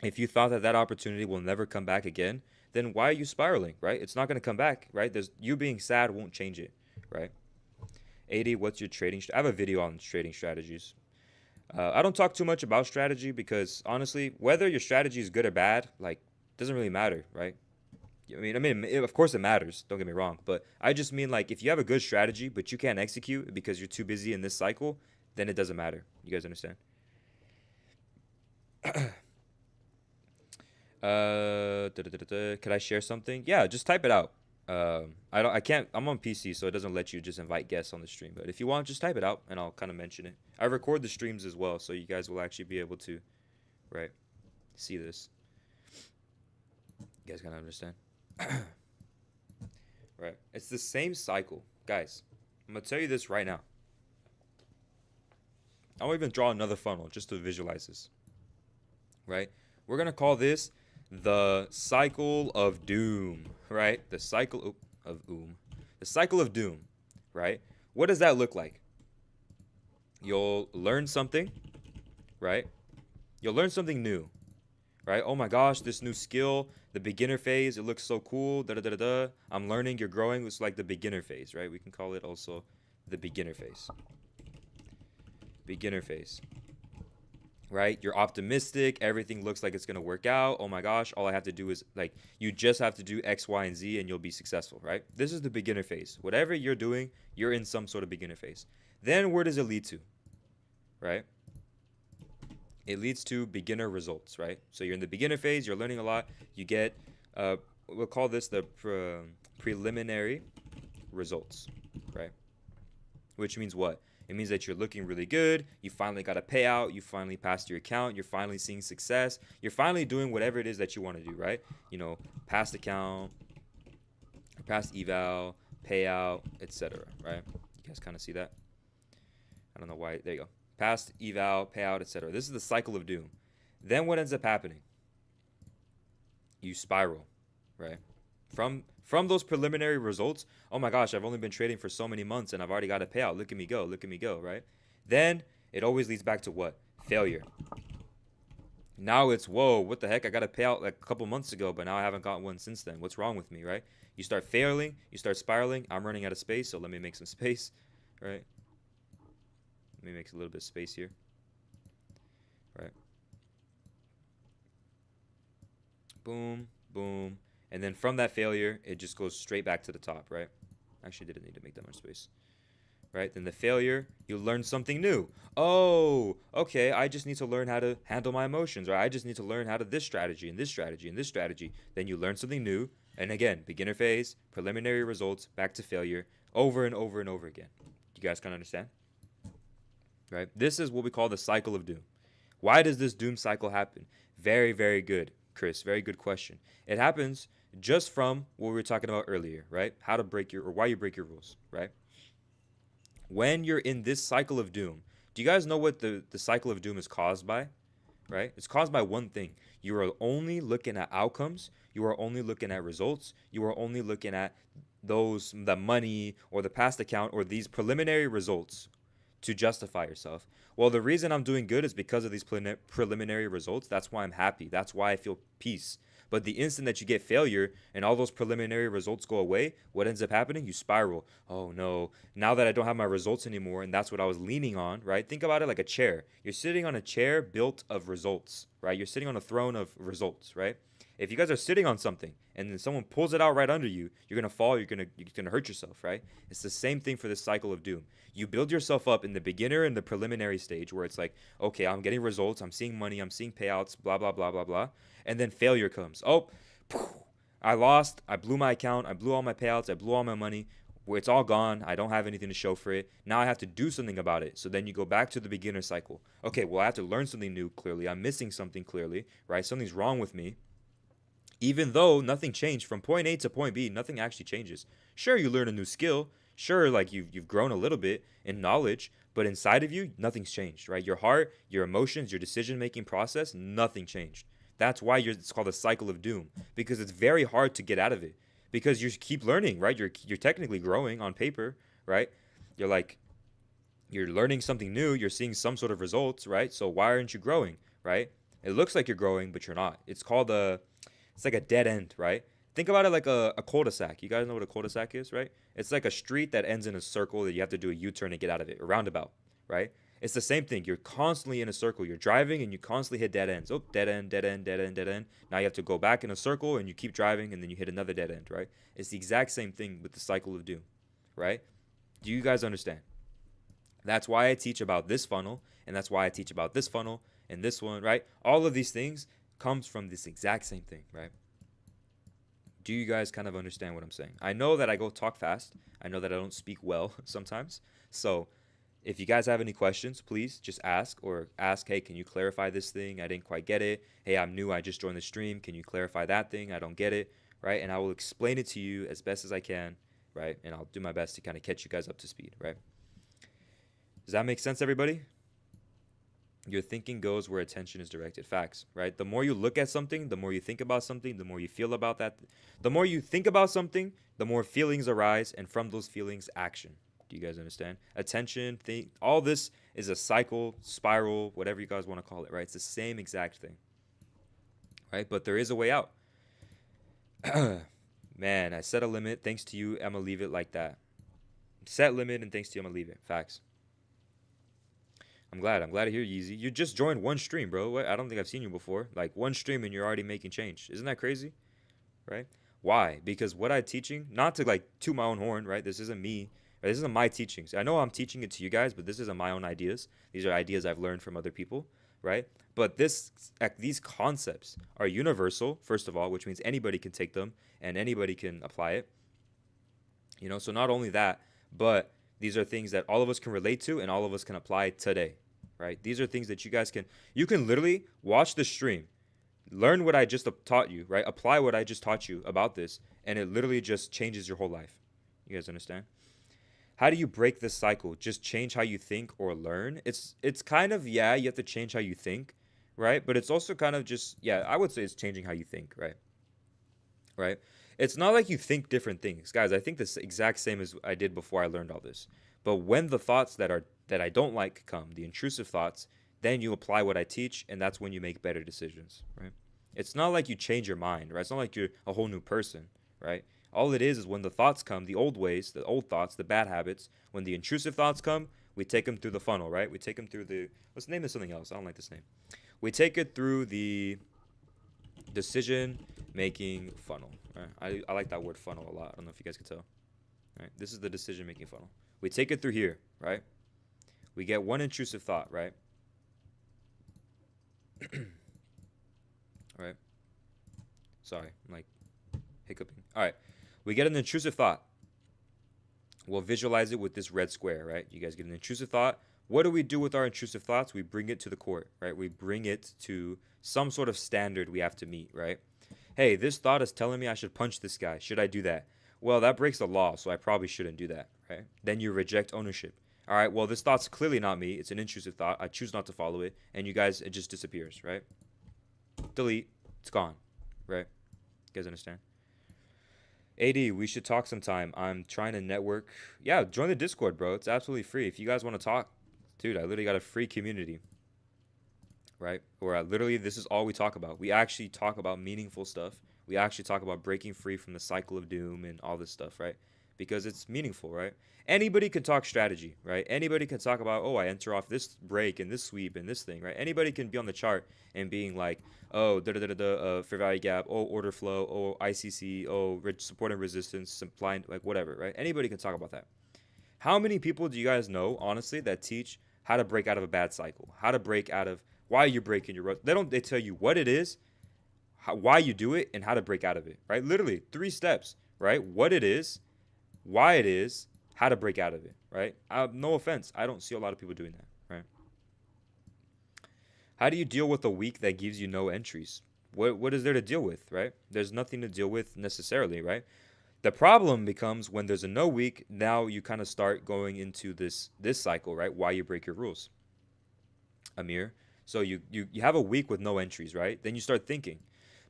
If you thought that opportunity will never come back again, then why are you spiraling, right? It's not going to come back, right? You being sad won't change it, right? 80, what's your trading? I have a video on trading strategies. I don't talk too much about strategy because honestly, whether your strategy is good or bad, like, doesn't really matter, right? Of course it matters. Don't get me wrong, but I just mean like if you have a good strategy but you can't execute because you're too busy in this cycle, then it doesn't matter. You guys understand? Could I share something? Yeah, just type it out. I can't. I'm on PC, so it doesn't let you just invite guests on the stream. But if you want, just type it out, and I'll kind of mention it. I record the streams as well, so you guys will actually be able to, right, see this. You guys kind of understand? Right. It's the same cycle. Guys, I'm going to tell you this right now. I won't even draw another funnel just to visualize this. Right? We're going to call this the cycle of doom. Right? The cycle of doom. The cycle of doom. Right? What does that look like? You'll learn something. Right? You'll learn something new. Right? Oh my gosh, this new skill, the beginner phase, it looks so cool. Da da da da. I'm learning, you're growing. It's like the beginner phase, right? We can call it also the beginner phase. Beginner phase. Right? You're optimistic. Everything looks like it's going to work out. Oh my gosh, all I have to do is like, you just have to do X, Y, and Z and you'll be successful, right? This is the beginner phase. Whatever you're doing, you're in some sort of beginner phase. Then where does it lead to? Right? It leads to beginner results, right? So you're in the beginner phase, you're learning a lot. You get, we'll call this the preliminary results, right? Which means what? It means that you're looking really good. You finally got a payout. You finally passed your account. You're finally seeing success. You're finally doing whatever it is that you want to do, right? Past account, past eval, payout, etc., right? You guys kind of see that? I don't know why. There you go. Past eval, payout, etc. This is the cycle of doom. Then what ends up happening? You spiral, right? From those preliminary results, oh my gosh, I've only been trading for so many months and I've already got a payout. Look at me go, right? Then it always leads back to what? Failure. Now it's, whoa, what the heck? I got a payout like a couple months ago, but now I haven't got one since then. What's wrong with me, right? You start failing, you start spiraling. I'm running out of space, so let me make some space, right? Let me make a little bit of space here. Right. Boom, boom. And then from that failure, it just goes straight back to the top, right? Actually, didn't need to make that much space. Right? Then the failure, you learn something new. Oh, okay, I just need to learn how to handle my emotions, or I just need to learn how to this strategy and this strategy and this strategy. Then you learn something new. And again, beginner phase, preliminary results, back to failure, over and over and over again. You guys can understand? Right? This is what we call the cycle of doom. Why does this doom cycle happen? Very, very good, Chris. Very good question. It happens just from what we were talking about earlier, right? How to break your, or why you break your rules, right? When you're in this cycle of doom, do you guys know what the cycle of doom is caused by? Right? It's caused by one thing. You are only looking at outcomes. You are only looking at results. You are only looking at the money or the past account or these preliminary results to justify yourself. Well, the reason I'm doing good is because of these preliminary results. That's why I'm happy. That's why I feel peace. But the instant that you get failure and all those preliminary results go away, what ends up happening? You spiral. Oh no, now that I don't have my results anymore, and that's what I was leaning on, right? Think about it like a chair. You're sitting on a chair built of results, right? You're sitting on a throne of results, right? If you guys are sitting on something and then someone pulls it out right under you, you're gonna fall, you're gonna hurt yourself, right? It's the same thing for this cycle of doom. You build yourself up in the beginner and the preliminary stage where it's like, okay, I'm getting results, I'm seeing money, I'm seeing payouts, blah blah blah blah blah. And then failure comes. Oh, I lost. I blew my account. I blew all my payouts. I blew all my money. It's all gone. I don't have anything to show for it. Now I have to do something about it. So then you go back to the beginner cycle. Okay, well, I have to learn something new, clearly. I'm missing something, clearly, right? Something's wrong with me. Even though nothing changed from point A to point B, nothing actually changes. Sure, you learn a new skill. Sure, like you've grown a little bit in knowledge, but inside of you, nothing's changed, right? Your heart, your emotions, your decision-making process, nothing changed. That's why it's called a cycle of doom, because it's very hard to get out of it, because you keep learning, right? You're technically growing on paper, right? You're like you're learning something new, you're seeing some sort of results, right? So why aren't you growing, right? It looks like you're growing, but you're not. It's like a dead end, right? Think about it like a cul-de-sac. You guys know what a cul-de-sac is, right? It's like a street that ends in a circle that you have to do a U-turn to get out of it, a roundabout, right? It's the same thing. You're constantly in a circle. You're driving and you constantly hit dead ends. Oh, dead end, dead end, dead end, dead end. Now you have to go back in a circle and you keep driving and then you hit another dead end, right? It's the exact same thing with the cycle of doom, right? Do you guys understand? That's why I teach about this funnel, and that's why I teach about this funnel and this one, right? All of these things comes from this exact same thing, right? Do you guys kind of understand what I'm saying? I know that I go talk fast. I know that I don't speak well sometimes. So if you guys have any questions, please just ask, or ask, hey, can you clarify this thing? I didn't quite get it. Hey, I'm new. I just joined the stream. Can you clarify that thing? I don't get it, right? And I will explain it to you as best as I can, right? And I'll do my best to kind of catch you guys up to speed, right? Does that make sense, everybody? Your thinking goes where attention is directed. Facts, right? The more you look at something, the more you think about something, the more you feel about that. The more you think about something, the more feelings arise, and from those feelings, action. Do you guys understand? Attention, think, all this is a cycle, spiral, whatever you guys want to call it, right? It's the same exact thing, right? But there is a way out. Man, I set a limit. Thanks to you, I'm going to leave it like that. Set limit, and thanks to you, I'm going to leave it. Facts. I'm glad to hear you, Yeezy. You just joined one stream, bro. I don't think I've seen you before. Like one stream and you're already making change. Isn't that crazy? Right? Why? Because what I'm teaching, not to like toot my own horn, right? This isn't me. Right? This isn't my teachings. I know I'm teaching it to you guys, but this isn't my own ideas. These are ideas I've learned from other people, right? But these concepts are universal, first of all, which means anybody can take them and anybody can apply it. You know, so not only that, but these are things that all of us can relate to and all of us can apply today, right? These are things that you can literally watch the stream, learn what I just taught you, right? Apply what I just taught you about this, and it literally just changes your whole life. You guys understand? How do you break this cycle? Just change how you think or learn? It's kind of, yeah, you have to change how you think, right? But it's also kind of just, yeah, I would say it's changing how you think, right? Right? It's not like you think different things. Guys, I think this exact same as I did before I learned all this. But when the thoughts that I don't like come, the intrusive thoughts, then you apply what I teach, and that's when you make better decisions, right? It's not like you change your mind, right? It's not like you're a whole new person, right? All it is when the thoughts come, the old ways, the old thoughts, the bad habits, when the intrusive thoughts come, we take them through the funnel, right? We take them through let's name this something else. I don't like this name. We take it through the decision-making funnel, Right? I like that word funnel a lot. I don't know if you guys can tell. Right? This is the decision-making funnel. We take it through here, right? We get one intrusive thought, right? Right? Sorry, I'm like hiccuping. All right. We get an intrusive thought. We'll visualize it with this red square, right? You guys get an intrusive thought. What do we do with our intrusive thoughts? We bring it to the court, right? We bring it to some sort of standard we have to meet, right? Hey, this thought is telling me I should punch this guy. Should I do that? Well, that breaks the law, so I probably shouldn't do that, right? Then you reject ownership. All right, well, this thought's clearly not me. It's an intrusive thought. I choose not to follow it. And you guys, it just disappears, right? Delete. It's gone, right? You guys understand? AD, we should talk sometime. I'm trying to network. Yeah, join the Discord, bro. It's absolutely free. If you guys want to talk, dude, I literally got a free community, right? Where literally this is all we talk about. We actually talk about meaningful stuff. We actually talk about breaking free from the cycle of doom and all this stuff, right? Because it's meaningful, right? Anybody can talk strategy, right? Anybody can talk about, oh, I enter off this break and this sweep and this thing, right? Anybody can be on the chart and being like, oh, fair value gap, oh, order flow, oh, ICC, oh, support and resistance, supply, like whatever, right? Anybody can talk about that. How many people do you guys know, honestly, that teach how to break out of a bad cycle? How to break out of why you're breaking your road? They tell you what it is, why you do it, and how to break out of it, right? Literally 3 steps, right? What it is, why it is, how to break out of it, right? No offense, I don't see a lot of people doing that, right? How do you deal with a week that gives you no entries? What is there to deal with, right? There's nothing to deal with necessarily, right? The problem becomes when there's a no week, now you kind of start going into this cycle, right? Why you break your rules. Amir, so you have a week with no entries, right? Then you start thinking,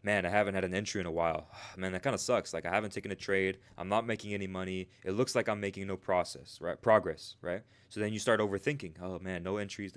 man, I haven't had an entry in a while. Man, that kind of sucks. Like I haven't taken a trade. I'm not making any money. It looks like I'm making no progress, right? So then you start overthinking. Oh man, no entries,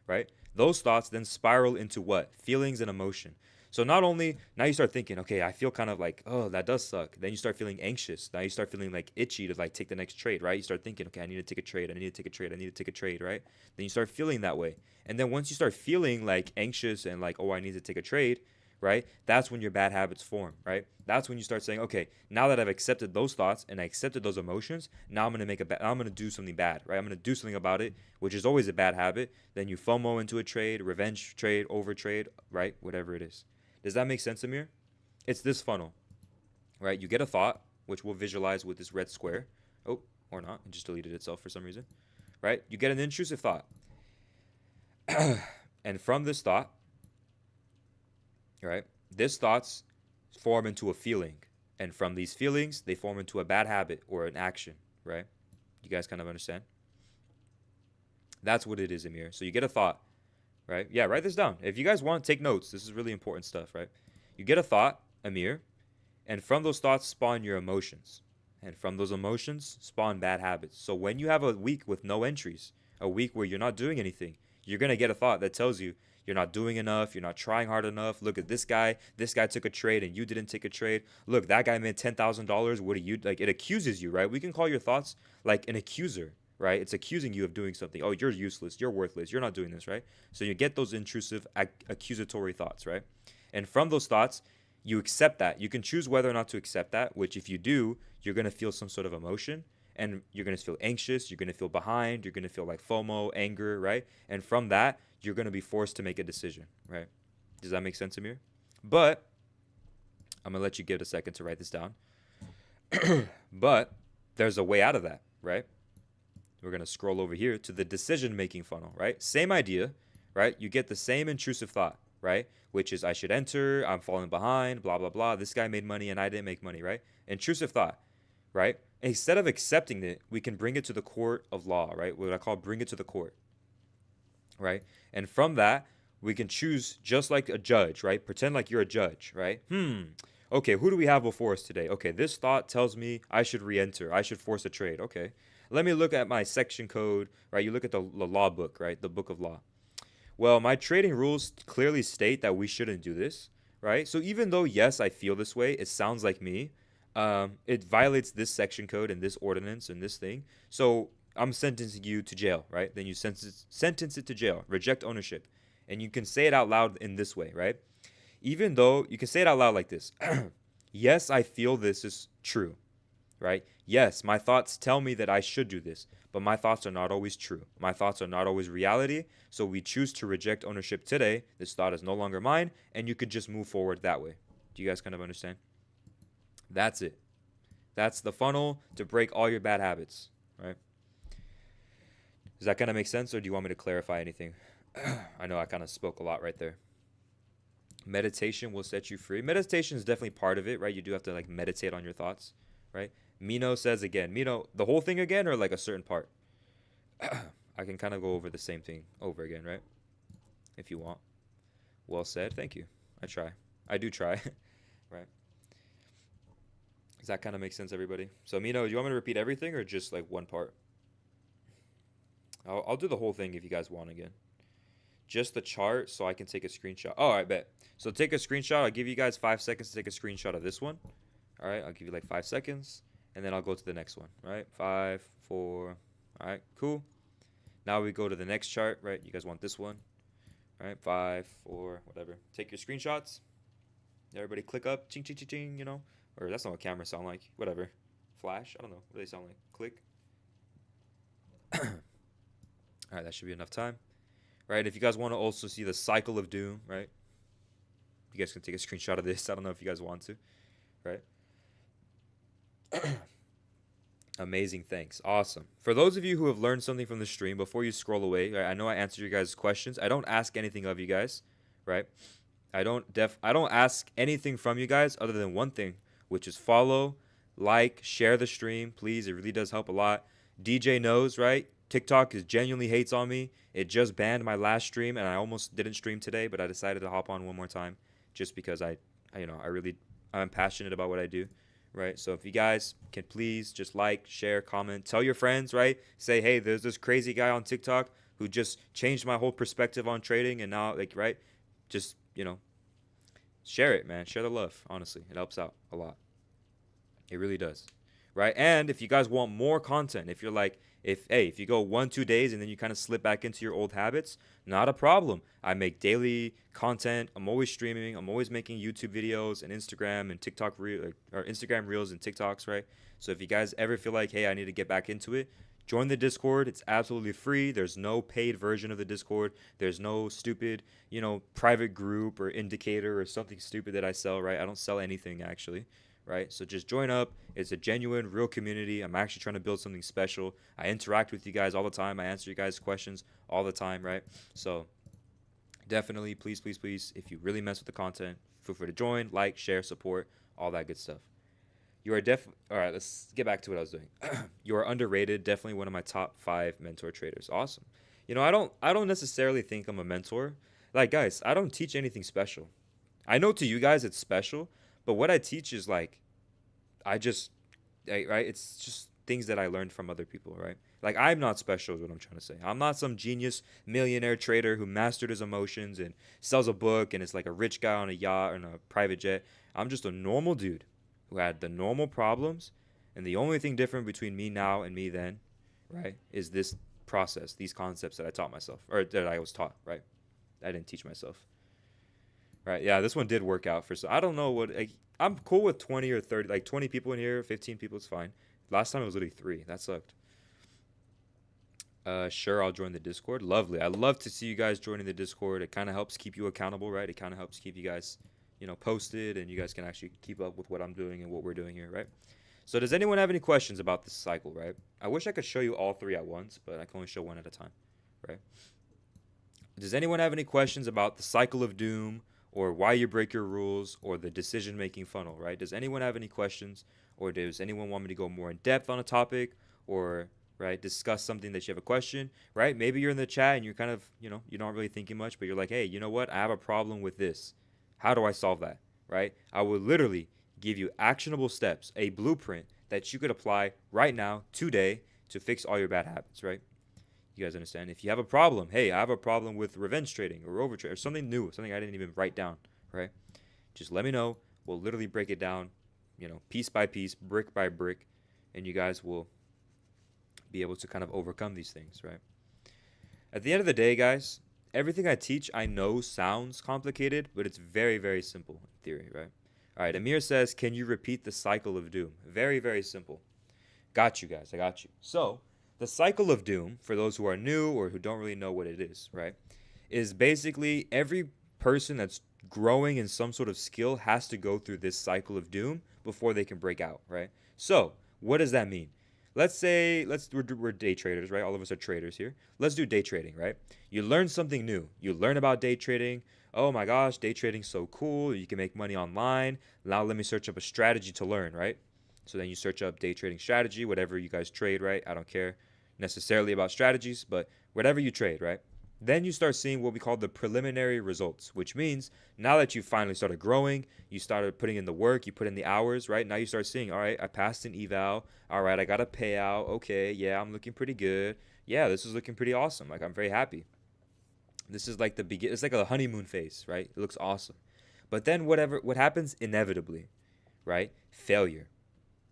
right? Those thoughts then spiral into what? Feelings and emotion. So not only now you start thinking, okay, I feel kind of like, oh, that does suck. Then you start feeling anxious. Now you start feeling like itchy to like take the next trade, right? You start thinking, okay, I need to take a trade. I need to take a trade. I need to take a trade, right? Then you start feeling that way. And then once you start feeling like anxious and like, oh, I need to take a trade, right? That's when your bad habits form, right? That's when you start saying, okay, now that I've accepted those thoughts and I accepted those emotions, now I'm gonna do something bad, right? I'm gonna do something about it, which is always a bad habit. Then you FOMO into a trade, revenge trade, over trade, right? Whatever it is. Does that make sense, Amir? It's this funnel, right? You get a thought, which we'll visualize with this red square. Oh, or not. It just deleted itself for some reason, right? You get an intrusive thought. And from this thought, right, this thoughts form into a feeling. And from these feelings, they form into a bad habit or an action, right? You guys kind of understand? That's what it is, Amir. So you get a thought. Right? Yeah, write this down. If you guys want, take notes. This is really important stuff, right? You get a thought, Amir, and from those thoughts spawn your emotions. And from those emotions spawn bad habits. So when you have a week with no entries, a week where you're not doing anything, you're going to get a thought that tells you you're not doing enough, you're not trying hard enough. Look at this guy. This guy took a trade and you didn't take a trade. Look, that guy made $10,000. What do you, like, it accuses you, right? We can call your thoughts like an accuser, right? It's accusing you of doing something. Oh, you're useless. You're worthless. You're not doing this, right? So you get those intrusive, accusatory thoughts, right? And from those thoughts, you accept that. You can choose whether or not to accept that, which if you do, you're going to feel some sort of emotion and you're going to feel anxious. You're going to feel behind. You're going to feel like FOMO, anger, right? And from that, you're going to be forced to make a decision, right? Does that make sense, Amir? But I'm going to let you give it a second to write this down. But there's a way out of that, right? We're going to scroll over here to the decision-making funnel, right? Same idea, right? You get the same intrusive thought, right? Which is I should enter, I'm falling behind, blah, blah, blah. This guy made money and I didn't make money, right? Intrusive thought, right? Instead of accepting it, we can bring it to the court of law, right? What I call bring it to the court, right? And from that, we can choose just like a judge, right? Pretend like you're a judge, right? Okay, who do we have before us today? Okay, this thought tells me I should re-enter. I should force a trade. Okay. Let me look at my section code, right? You look at the law book, right? The book of law. Well, my trading rules clearly state that we shouldn't do this, right? So even though, yes, I feel this way, it sounds like me, it violates this section code and this ordinance and this thing. So I'm sentencing you to jail, right? Then you sentence it to jail, reject ownership. And you can say it out loud in this way, right? Even though you can say it out loud like this. Yes, I feel this is true, right? Yes, my thoughts tell me that I should do this, but my thoughts are not always true. My thoughts are not always reality. So we choose to reject ownership today. This thought is no longer mine, and you could just move forward that way. Do you guys kind of understand? That's it. That's the funnel to break all your bad habits, right? Does that kind of make sense, or do you want me to clarify anything? I know I kind of spoke a lot right there. Meditation will set you free. Meditation is definitely part of it, right? You do have to like meditate on your thoughts, right? Mino says again, Mino, the whole thing again, or like a certain part? I can kind of go over the same thing over again, right? If you want. Well said. Thank you. I try. I do try, right? Does that kind of make sense, everybody? So, Mino, do you want me to repeat everything or just like one part? I'll do the whole thing if you guys want again. Just the chart so I can take a screenshot. Oh, I bet. So take a screenshot. I'll give you guys 5 seconds to take a screenshot of this one. All right, I'll give you like 5 seconds, and then I'll go to the next one. All right, 5, 4. All right, cool. Now we go to the next chart, right? You guys want this one. All right, 5, 4, whatever. Take your screenshots. Everybody click up. Ching, ching, ching, ching, you know? Or that's not what cameras sound like. Whatever. Flash? I don't know. What do they sound like? Click. All right, that should be enough time. Right, if you guys want to also see the cycle of doom, right? You guys can take a screenshot of this. I don't know if you guys want to, right? Amazing, thanks. Awesome. For those of you who have learned something from the stream, before you scroll away, right, I know I answered your guys' questions. I don't ask anything of you guys, right? I don't ask anything from you guys other than one thing, which is follow, like, share the stream, please. It really does help a lot. DJ knows, right? TikTok is genuinely hates on me. It just banned my last stream, and I almost didn't stream today, but I decided to hop on one more time just because I'm passionate about what I do, right? So if you guys can please just like, share, comment, tell your friends, right? Say, hey, there's this crazy guy on TikTok who just changed my whole perspective on trading, and now, like, right? Just, share it, man. Share the love, honestly. It helps out a lot. It really does, right? And if you guys want more content, if you're like, if you go 1-2 days and then you kind of slip back into your old habits, not a problem. I make daily content. I'm always streaming. I'm always making YouTube videos and Instagram and TikTok or Instagram Reels and TikToks, right? So if you guys ever feel like, hey, I need to get back into it, join the Discord. It's absolutely free. There's no paid version of the Discord. There's no stupid, private group or indicator or something stupid that I sell, right? I don't sell anything actually. Right? So just join up. It's a genuine, real community. I'm actually trying to build something special. I interact with you guys all the time. I answer you guys' questions all the time, right? So definitely, please, please, please, if you really mess with the content, feel free to join, like, share, support, all that good stuff. You are all right, let's get back to what I was doing. You are underrated, definitely one of my top 5 mentor traders. Awesome. I don't necessarily think I'm a mentor. Like, guys, I don't teach anything special. I know to you guys it's special, but what I teach is like, right? It's just things that I learned from other people, right? Like, I'm not special is what I'm trying to say. I'm not some genius millionaire trader who mastered his emotions and sells a book and is like a rich guy on a yacht or in a private jet. I'm just a normal dude who had the normal problems. And the only thing different between me now and me then, right, is this process, these concepts that I taught myself, or that I was taught, right? I didn't teach myself. Right, yeah, this one did work out for so I don't know what I'm cool with 20 or 30, like 20 people in here, 15 people is fine. Last time it was literally 3. That sucked. Sure, I'll join the Discord. Lovely. I love to see you guys joining the Discord. It kind of helps keep you accountable, right? It kind of helps keep you guys, posted, and you guys can actually keep up with what I'm doing and what we're doing here, right? So does anyone have any questions about this cycle, right? I wish I could show you all 3 at once, but I can only show one at a time, right? Does anyone have any questions about the cycle of doom, or why you break your rules, or the decision-making funnel, right? Does anyone have any questions, or does anyone want me to go more in depth on a topic, or, right, discuss something that you have a question, right? Maybe you're in the chat and you're kind of, you're not really thinking much, but you're like, hey, you know what? I have a problem with this. How do I solve that, right? I will literally give you actionable steps, a blueprint that you could apply right now, today, to fix all your bad habits, right? You guys understand? If you have a problem, hey, I have a problem with revenge trading or overtrade or something new, something I didn't even write down, right? Just let me know. We'll literally break it down, piece by piece, brick by brick, and you guys will be able to kind of overcome these things, right? At the end of the day, guys, everything I teach I know sounds complicated, but it's very, very simple in theory, right? All right, Amir says, can you repeat the cycle of doom? Very, very simple. Got you guys. I got you. So, the cycle of doom, for those who are new or who don't really know what it is, right, is basically every person that's growing in some sort of skill has to go through this cycle of doom before they can break out, right? So, what does that mean? Let's say we're day traders, right? All of us are traders here. Let's do day trading, right? You learn something new. You learn about day trading. Oh my gosh, day trading's so cool. You can make money online. Now let me search up a strategy to learn, right? So then you search up day trading strategy, whatever you guys trade, right? I don't care necessarily about strategies, but whatever you trade, right? Then you start seeing what we call the preliminary results, which means now that you finally started growing, you started putting in the work, you put in the hours, right? Now you start seeing, all right, I passed an eval. All right, I got a payout. Okay, yeah, I'm looking pretty good. Yeah, this is looking pretty awesome. Like, I'm very happy. This is like the begin. It's like a honeymoon phase, right? It looks awesome. But then what happens inevitably, right? Failure.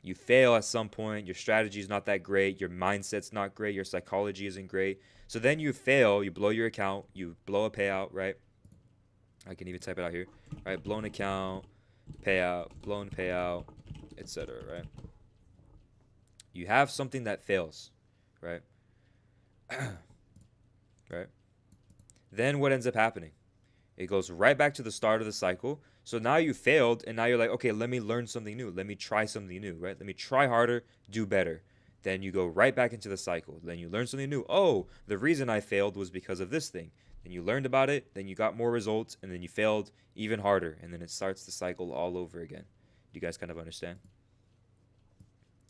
You fail at some point, your strategy is not that great, your mindset's not great, your psychology isn't great. So then you fail, you blow your account, you blow a payout, right? I can even type it out here, right? Blown account, payout, blown payout, etc., right? You have something that fails, right? Right? Then what ends up happening? It goes right back to the start of the cycle. So now you failed, and now you're like, okay, let me learn something new. Let me try something new, right? Let me try harder, do better. Then you go right back into the cycle. Then you learn something new. Oh, the reason I failed was because of this thing. Then you learned about it, then you got more results, and then you failed even harder. And then it starts the cycle all over again. Do you guys kind of understand?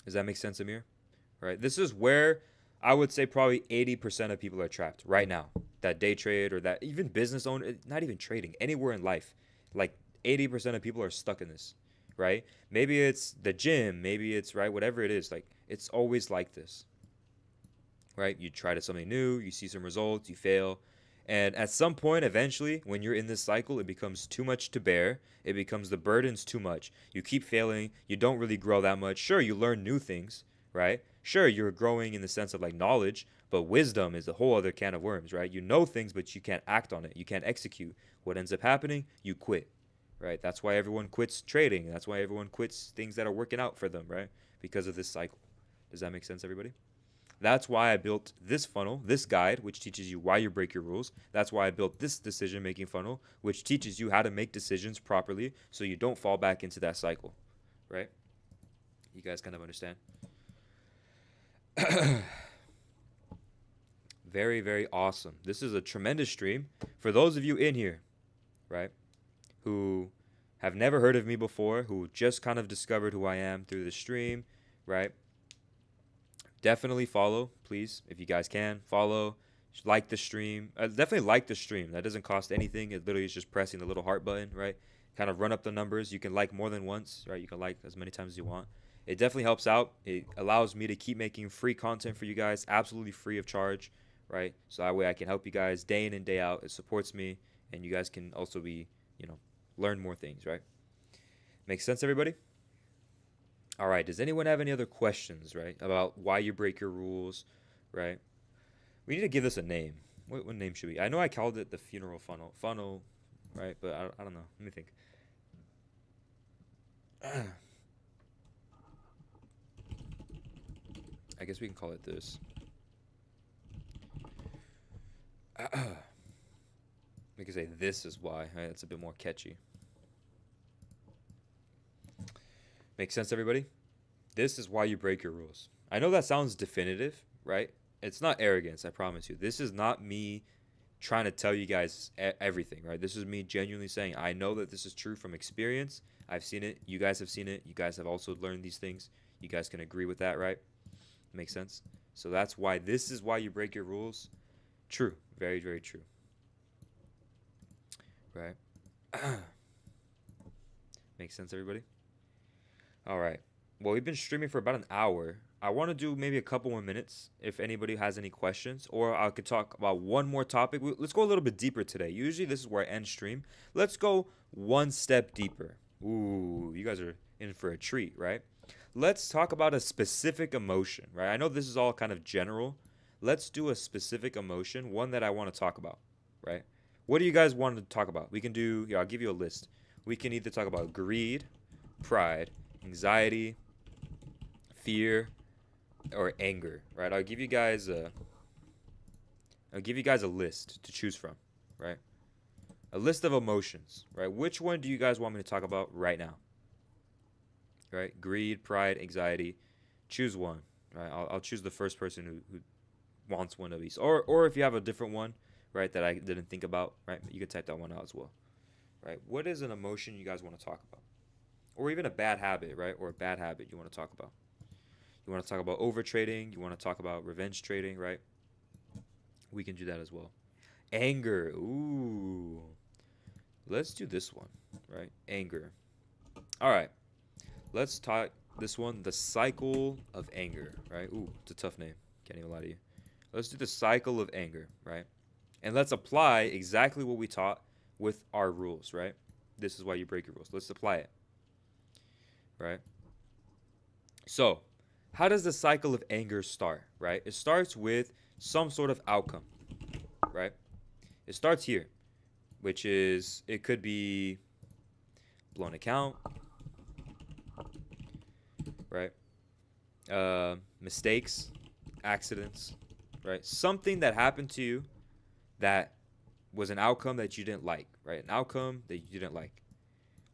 Does that make sense, Amir? Right? This is where I would say probably 80% of people are trapped right now. That day trade or that even business owner, not even trading, anywhere in life. Like 80% of people are stuck in this, right? Maybe it's the gym, maybe it's, right, whatever it is. Like, it's always like this, right? You try to something new, you see some results, you fail. And at some point, eventually, when you're in this cycle, it becomes too much to bear. It becomes the burden's too much. You keep failing. You don't really grow that much. Sure, you learn new things, right? Sure, you're growing in the sense of like knowledge, but wisdom is a whole other can of worms, right? You know things, but you can't act on it. You can't execute. What ends up happening? You quit, right? That's why everyone quits trading. That's why everyone quits things that are working out for them, right? Because of this cycle. Does that make sense, everybody? That's why I built this funnel, this guide, which teaches you why you break your rules. That's why I built this decision making funnel, which teaches you how to make decisions properly so you don't fall back into that cycle, right? You guys kind of understand? Very, very awesome. This is a tremendous stream. For those of you in here, right, who have never heard of me before, who just kind of discovered who I am through the stream, right? Definitely follow, please, if you guys can. Follow, like the stream. Definitely like the stream. That doesn't cost anything. It literally is just pressing the little heart button, right? Kind of run up the numbers. You can like more than once, right? You can like as many times as you want. It definitely helps out. It allows me to keep making free content for you guys, absolutely free of charge, right? So that way I can help you guys day in and day out. It supports me, and you guys can also be, learn more things, right? Make sense, everybody? All right. Does anyone have any other questions, right, about why you break your rules, right? We need to give this a name. What name should we? I know I called it the funeral funnel, right? But I don't know. Let me think. I guess we can call it this. We can say this is why. Right? It's a bit more catchy. Make sense, everybody? This is why you break your rules. I know that sounds definitive, right? It's not arrogance, I promise you. This is not me trying to tell you guys everything, right? This is me genuinely saying, I know that this is true from experience. I've seen it. You guys have seen it. You guys have also learned these things. You guys can agree with that, right? Makes sense? So that's why this is why you break your rules. True. Very, very true. Right? Makes sense, everybody? All right. Well, we've been streaming for about an hour. I want to do maybe a couple more minutes if anybody has any questions, or I could talk about one more topic. Let's go a little bit deeper today. Usually, this is where I end stream. Let's go one step deeper. Ooh, you guys are in for a treat, right? Let's talk about a specific emotion, right? I know this is all kind of general. Let's do a specific emotion, one that I want to talk about, right? What do you guys want to talk about? We can do, I'll give you a list. We can either talk about greed, pride, anxiety, fear, or anger, right? I'll give you guys a list to choose from, right? A list of emotions, right? Which one do you guys want me to talk about right now? Right? Greed, pride, anxiety. Choose one, right? I'll choose the first person who wants one of these. Or if you have a different one, right, that I didn't think about, right, you could type that one out as well, right? What is an emotion you guys want to talk about? Or even a bad habit, right? Or a bad habit you want to talk about. You want to talk about over trading. You want to talk about revenge trading, right? We can do that as well. Anger. Ooh. Let's do this one, right? Anger. All right. Let's talk this one, the cycle of anger, right? Ooh, it's a tough name. Can't even lie to you. Let's do the cycle of anger, right? And let's apply exactly what we taught with our rules, right? This is why you break your rules. Let's apply it, right? So, how does the cycle of anger start, right? It starts with some sort of outcome, right? It starts here, which is, it could be blown account, right? Mistakes, accidents, right? Something that happened to you that was an outcome that you didn't like, right? An outcome that you didn't like.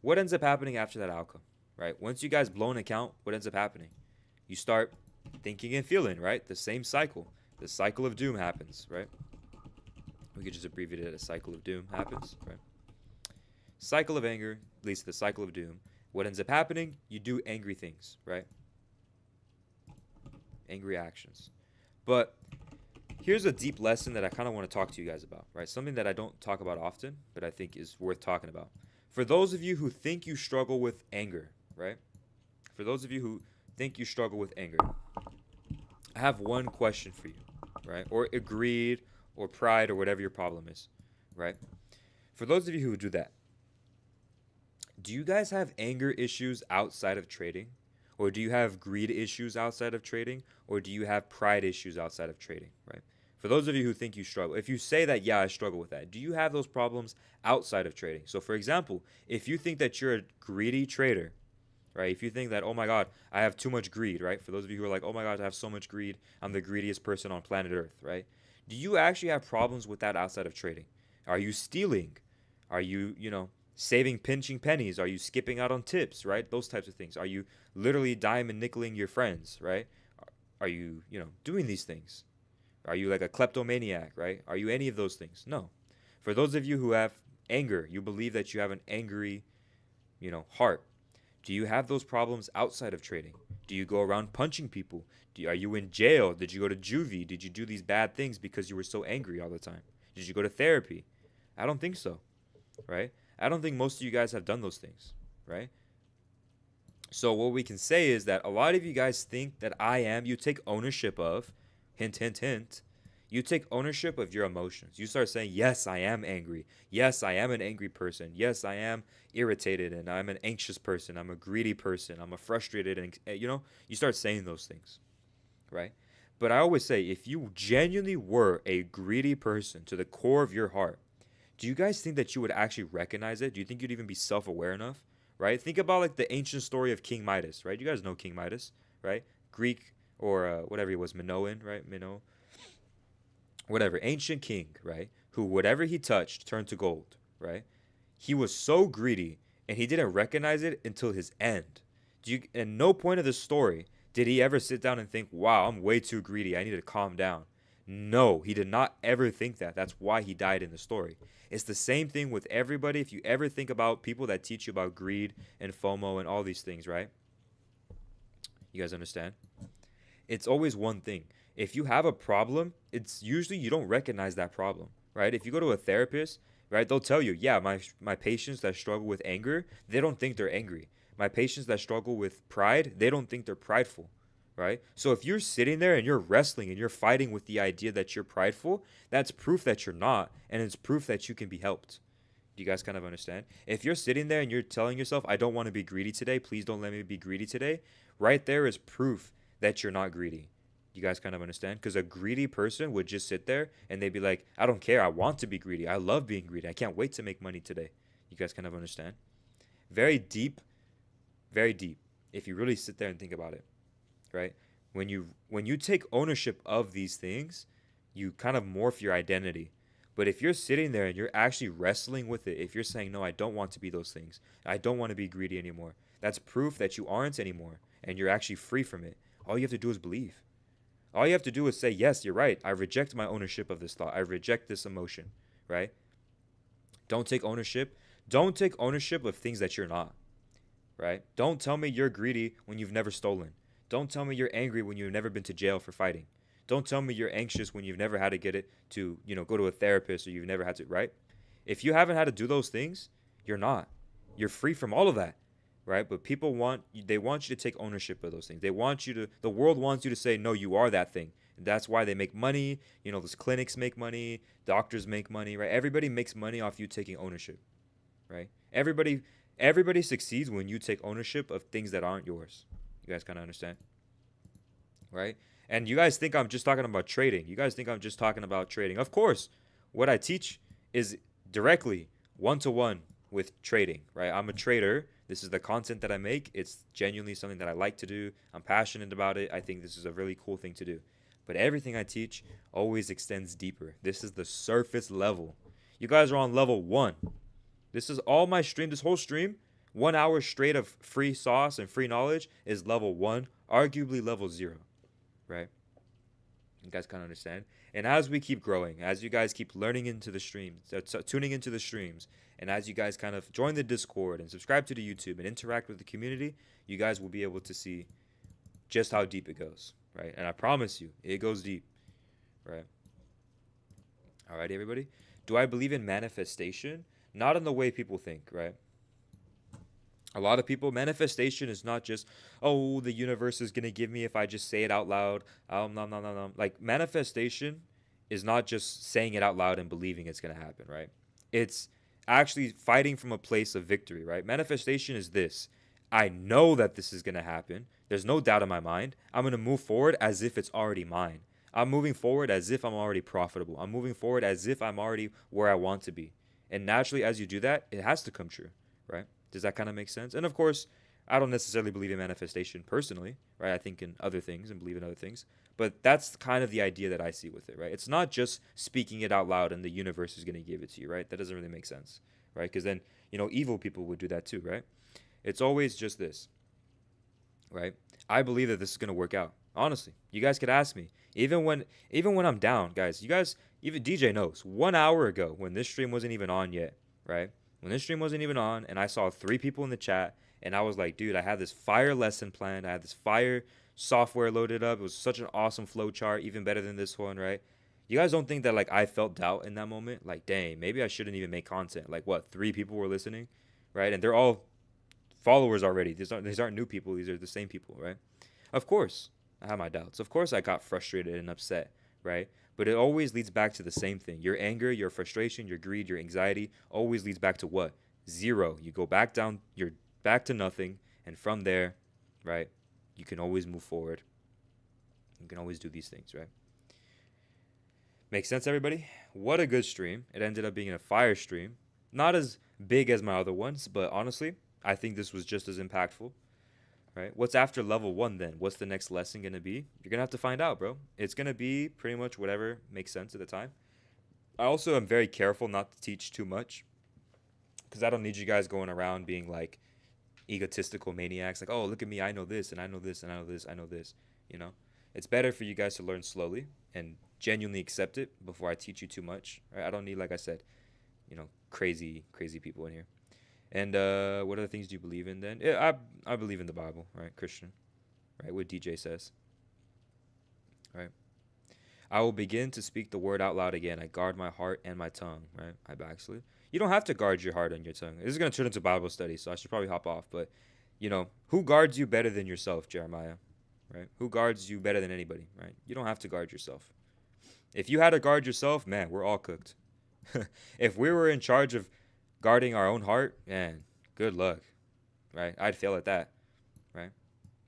What ends up happening after that outcome, right? Once you guys blow an account, what ends up happening? You start thinking and feeling, right? The same cycle. The cycle of doom happens, right? We could just abbreviate it as cycle of doom happens, right? Cycle of anger leads to the cycle of doom. What ends up happening? You do angry things, right? Angry actions. But here's a deep lesson that I kind of want to talk to you guys about, right? Something that I don't talk about often, but I think is worth talking about. For those of you who think you struggle with anger, right? For those of you who think you struggle with anger, I have one question for you, right? Or greed or pride or whatever your problem is, right? For those of you who do that, do you guys have anger issues outside of trading? Or do you have greed issues outside of trading? Or do you have pride issues outside of trading, right? For those of you who think you struggle, if you say that, yeah, I struggle with that, do you have those problems outside of trading? So, for example, if you think that you're a greedy trader, right? If you think that, oh my God, I have too much greed, right? For those of you who are like, oh my God, I have so much greed, I'm the greediest person on planet Earth, right? Do you actually have problems with that outside of trading? Are you stealing? Are you, saving pinching pennies? Are you skipping out on tips, right? Those types of things. Are you literally diamond nickeling your friends, right? Are you, doing these things? Are you like a kleptomaniac, right? Are you any of those things? No. For those of you who have anger, you believe that you have an angry, heart. Do you have those problems outside of trading? Do you go around punching people? Are you in jail? Did you go to juvie? Did you do these bad things because you were so angry all the time? Did you go to therapy? I don't think so, right? I don't think most of you guys have done those things, right? So what we can say is that a lot of you guys think that you take ownership of, hint, hint, hint, you take ownership of your emotions. You start saying, yes, I am angry. Yes, I am an angry person. Yes, I am irritated and I'm an anxious person. I'm a greedy person. I'm a frustrated, and you start saying those things, right? But I always say, if you genuinely were a greedy person to the core of your heart, do you guys think that you would actually recognize it? Do you think you'd even be self-aware enough, right? Think about like the ancient story of King Midas, right? You guys know King Midas, right? Greek or whatever he was, Minoan, right? Whatever, ancient king, right? Who whatever he touched turned to gold, right? He was so greedy and he didn't recognize it until his end. At no point of the story did he ever sit down and think, wow, I'm way too greedy. I need to calm down. No, he did not ever think that. That's why he died in the story. It's the same thing with everybody. If you ever think about people that teach you about greed and FOMO and all these things, right? You guys understand? It's always one thing. If you have a problem, it's usually you don't recognize that problem, right? If you go to a therapist, right, they'll tell you, yeah, my patients that struggle with anger, they don't think they're angry. My patients that struggle with pride, they don't think they're prideful, right? So if you're sitting there and you're wrestling and you're fighting with the idea that you're prideful, that's proof that you're not, and it's proof that you can be helped. Do you guys kind of understand? If you're sitting there and you're telling yourself, I don't want to be greedy today, please don't let me be greedy today, right there is proof that you're not greedy. You guys kind of understand? Because a greedy person would just sit there and they'd be like, I don't care. I want to be greedy. I love being greedy. I can't wait to make money today. You guys kind of understand? Very deep very deep if you really sit there and think about it, right? When you take ownership of these things, you kind of morph your identity. But if you're sitting there and you're actually wrestling with it, if you're saying, no, I don't want to be those things, I don't want to be greedy anymore, that's proof that you aren't anymore and you're actually free from it. All you have to do is believe. All you have to do is say, yes, you're right. I reject my ownership of this thought. I reject this emotion, right? Don't take ownership. Don't take ownership of things that you're not, right? Don't tell me you're greedy when you've never stolen. Don't tell me you're angry when you've never been to jail for fighting. Don't tell me you're anxious when you've never had to get it to, go to a therapist, or you've never had to, right? If you haven't had to do those things, you're not. You're free from all of that, right? But they want you to take ownership of those things. The world wants you to say, no, you are that thing. And that's why they make money. Those clinics make money, doctors make money, right? Everybody makes money off you taking ownership, right? Everybody succeeds when you take ownership of things that aren't yours. You guys kind of understand, right? And you guys think I'm just talking about trading. You guys think I'm just talking about trading. Of course, what I teach is directly one-to-one with trading, right? I'm a trader. This is the content that I make. It's genuinely something that I like to do. I'm passionate about it. I think this is a really cool thing to do. But everything I teach always extends deeper. This is the surface level. You guys are on level 1. This is all my stream. This whole stream, 1 hour straight of free sauce and free knowledge, is level 1, arguably level 0, right? You guys kind of understand. And as we keep growing, as you guys keep learning into the streams, tuning into the streams, and as you guys kind of join the Discord and subscribe to the YouTube and interact with the community, you guys will be able to see just how deep it goes, right? And I promise you, it goes deep, right? All right, everybody. Do I believe in manifestation? Not in the way people think, right? A lot of people, manifestation is not just, oh, the universe is going to give me if I just say it out loud. No. Like, manifestation is not just saying it out loud and believing it's going to happen, right? It's actually fighting from a place of victory, right? Manifestation is this. I know that this is going to happen. There's no doubt in my mind. I'm going to move forward as if it's already mine. I'm moving forward as if I'm already profitable. I'm moving forward as if I'm already where I want to be. And naturally, as you do that, it has to come true, right? Does that kind of make sense? And of course, I don't necessarily believe in manifestation personally, right? I think in other things and believe in other things. But that's kind of the idea that I see with it, right? It's not just speaking it out loud and the universe is going to give it to you, right? That doesn't really make sense, right? Because then, evil people would do that too, right? It's always just this, right? I believe that this is going to work out. Honestly, you guys could ask me. Even when I'm down, guys, even DJ knows. 1 hour ago, when this stream wasn't even on yet, right? When this stream wasn't even on, and I saw 3 people in the chat, and I was like, dude, I had this fire lesson planned. I had this fire software loaded up. It was such an awesome flow chart, even better than this one, right? You guys don't think that, like, I felt doubt in that moment? Like, dang, maybe I shouldn't even make content. Like, what, 3 people were listening, right? And they're all followers already. These aren't new people. These are the same people, right? Of course, I have my doubts. Of course, I got frustrated and upset, right? But it always leads back to the same thing. Your anger, your frustration, your greed, your anxiety always leads back to what? 0. You go back down, you're back to nothing. And from there, right, you can always move forward. You can always do these things, right? Make sense, everybody? What a good stream. It ended up being a fire stream. Not as big as my other ones, but honestly, I think this was just as impactful. Right? What's after level 1 then? What's the next lesson going to be? You're going to have to find out, bro. It's going to be pretty much whatever makes sense at the time. I also am very careful not to teach too much because I don't need you guys going around being like egotistical maniacs. Like, oh, look at me. I know this and I know this and I know this. I know this. It's better for you guys to learn slowly and genuinely accept it before I teach you too much. Right? I don't need, like I said, crazy people in here. And what other things do you believe in then? Yeah, I believe in the Bible, right? Christian, right? What DJ says, right? I will begin to speak the word out loud again. I guard my heart and my tongue, right? I backslid. You don't have to guard your heart and your tongue. This is going to turn into Bible study, so I should probably hop off. But, who guards you better than yourself, Jeremiah, right? Who guards you better than anybody, right? You don't have to guard yourself. If you had to guard yourself, man, we're all cooked. If we were in charge of guarding our own heart, man, good luck, right? I'd fail at that, right?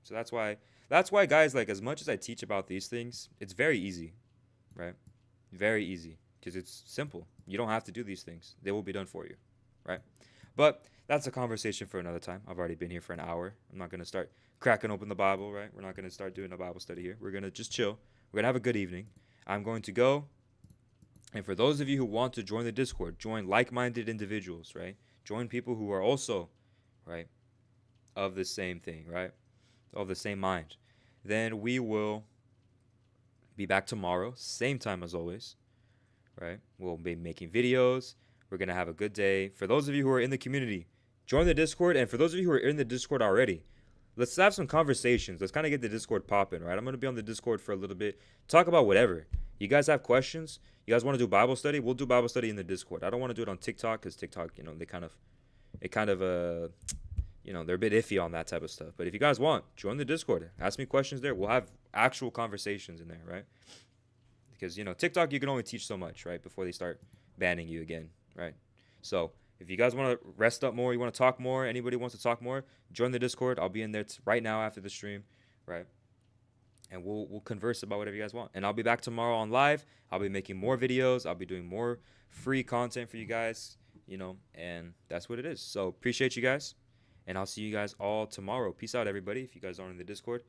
So that's why guys, like, as much as I teach about these things, it's very easy, right? Very easy, because it's simple. You don't have to do these things. They will be done for you, right? But that's a conversation for another time. I've already been here for an hour. I'm not gonna start cracking open the Bible, right? We're not gonna start doing a Bible study here. We're gonna just chill. We're gonna have a good evening. I'm going to go. And for those of you who want to join the Discord, join like-minded individuals, right? Join people who are also, right, of the same thing, right? Of the same mind. Then we will be back tomorrow, same time as always, right? We'll be making videos. We're going to have a good day. For those of you who are in the community, join the Discord. And for those of you who are in the Discord already, let's have some conversations. Let's kind of get the Discord popping, right? I'm going to be on the Discord for a little bit. Talk about whatever. You guys have questions? You guys want to do Bible study? We'll do Bible study in the Discord. I don't want to do it on TikTok because TikTok, they're a bit iffy on that type of stuff. But if you guys want, join the Discord. Ask me questions there. We'll have actual conversations in there, right? Because, TikTok, you can only teach so much, right? Before they start banning you again, right? So if you guys want to rest up more, you want to talk more, anybody wants to talk more, join the Discord. I'll be in there right now after the stream, right? And we'll converse about whatever you guys want. And I'll be back tomorrow on live. I'll be making more videos. I'll be doing more free content for you guys, and that's what it is. So appreciate you guys. And I'll see you guys all tomorrow. Peace out, everybody, if you guys aren't in the Discord.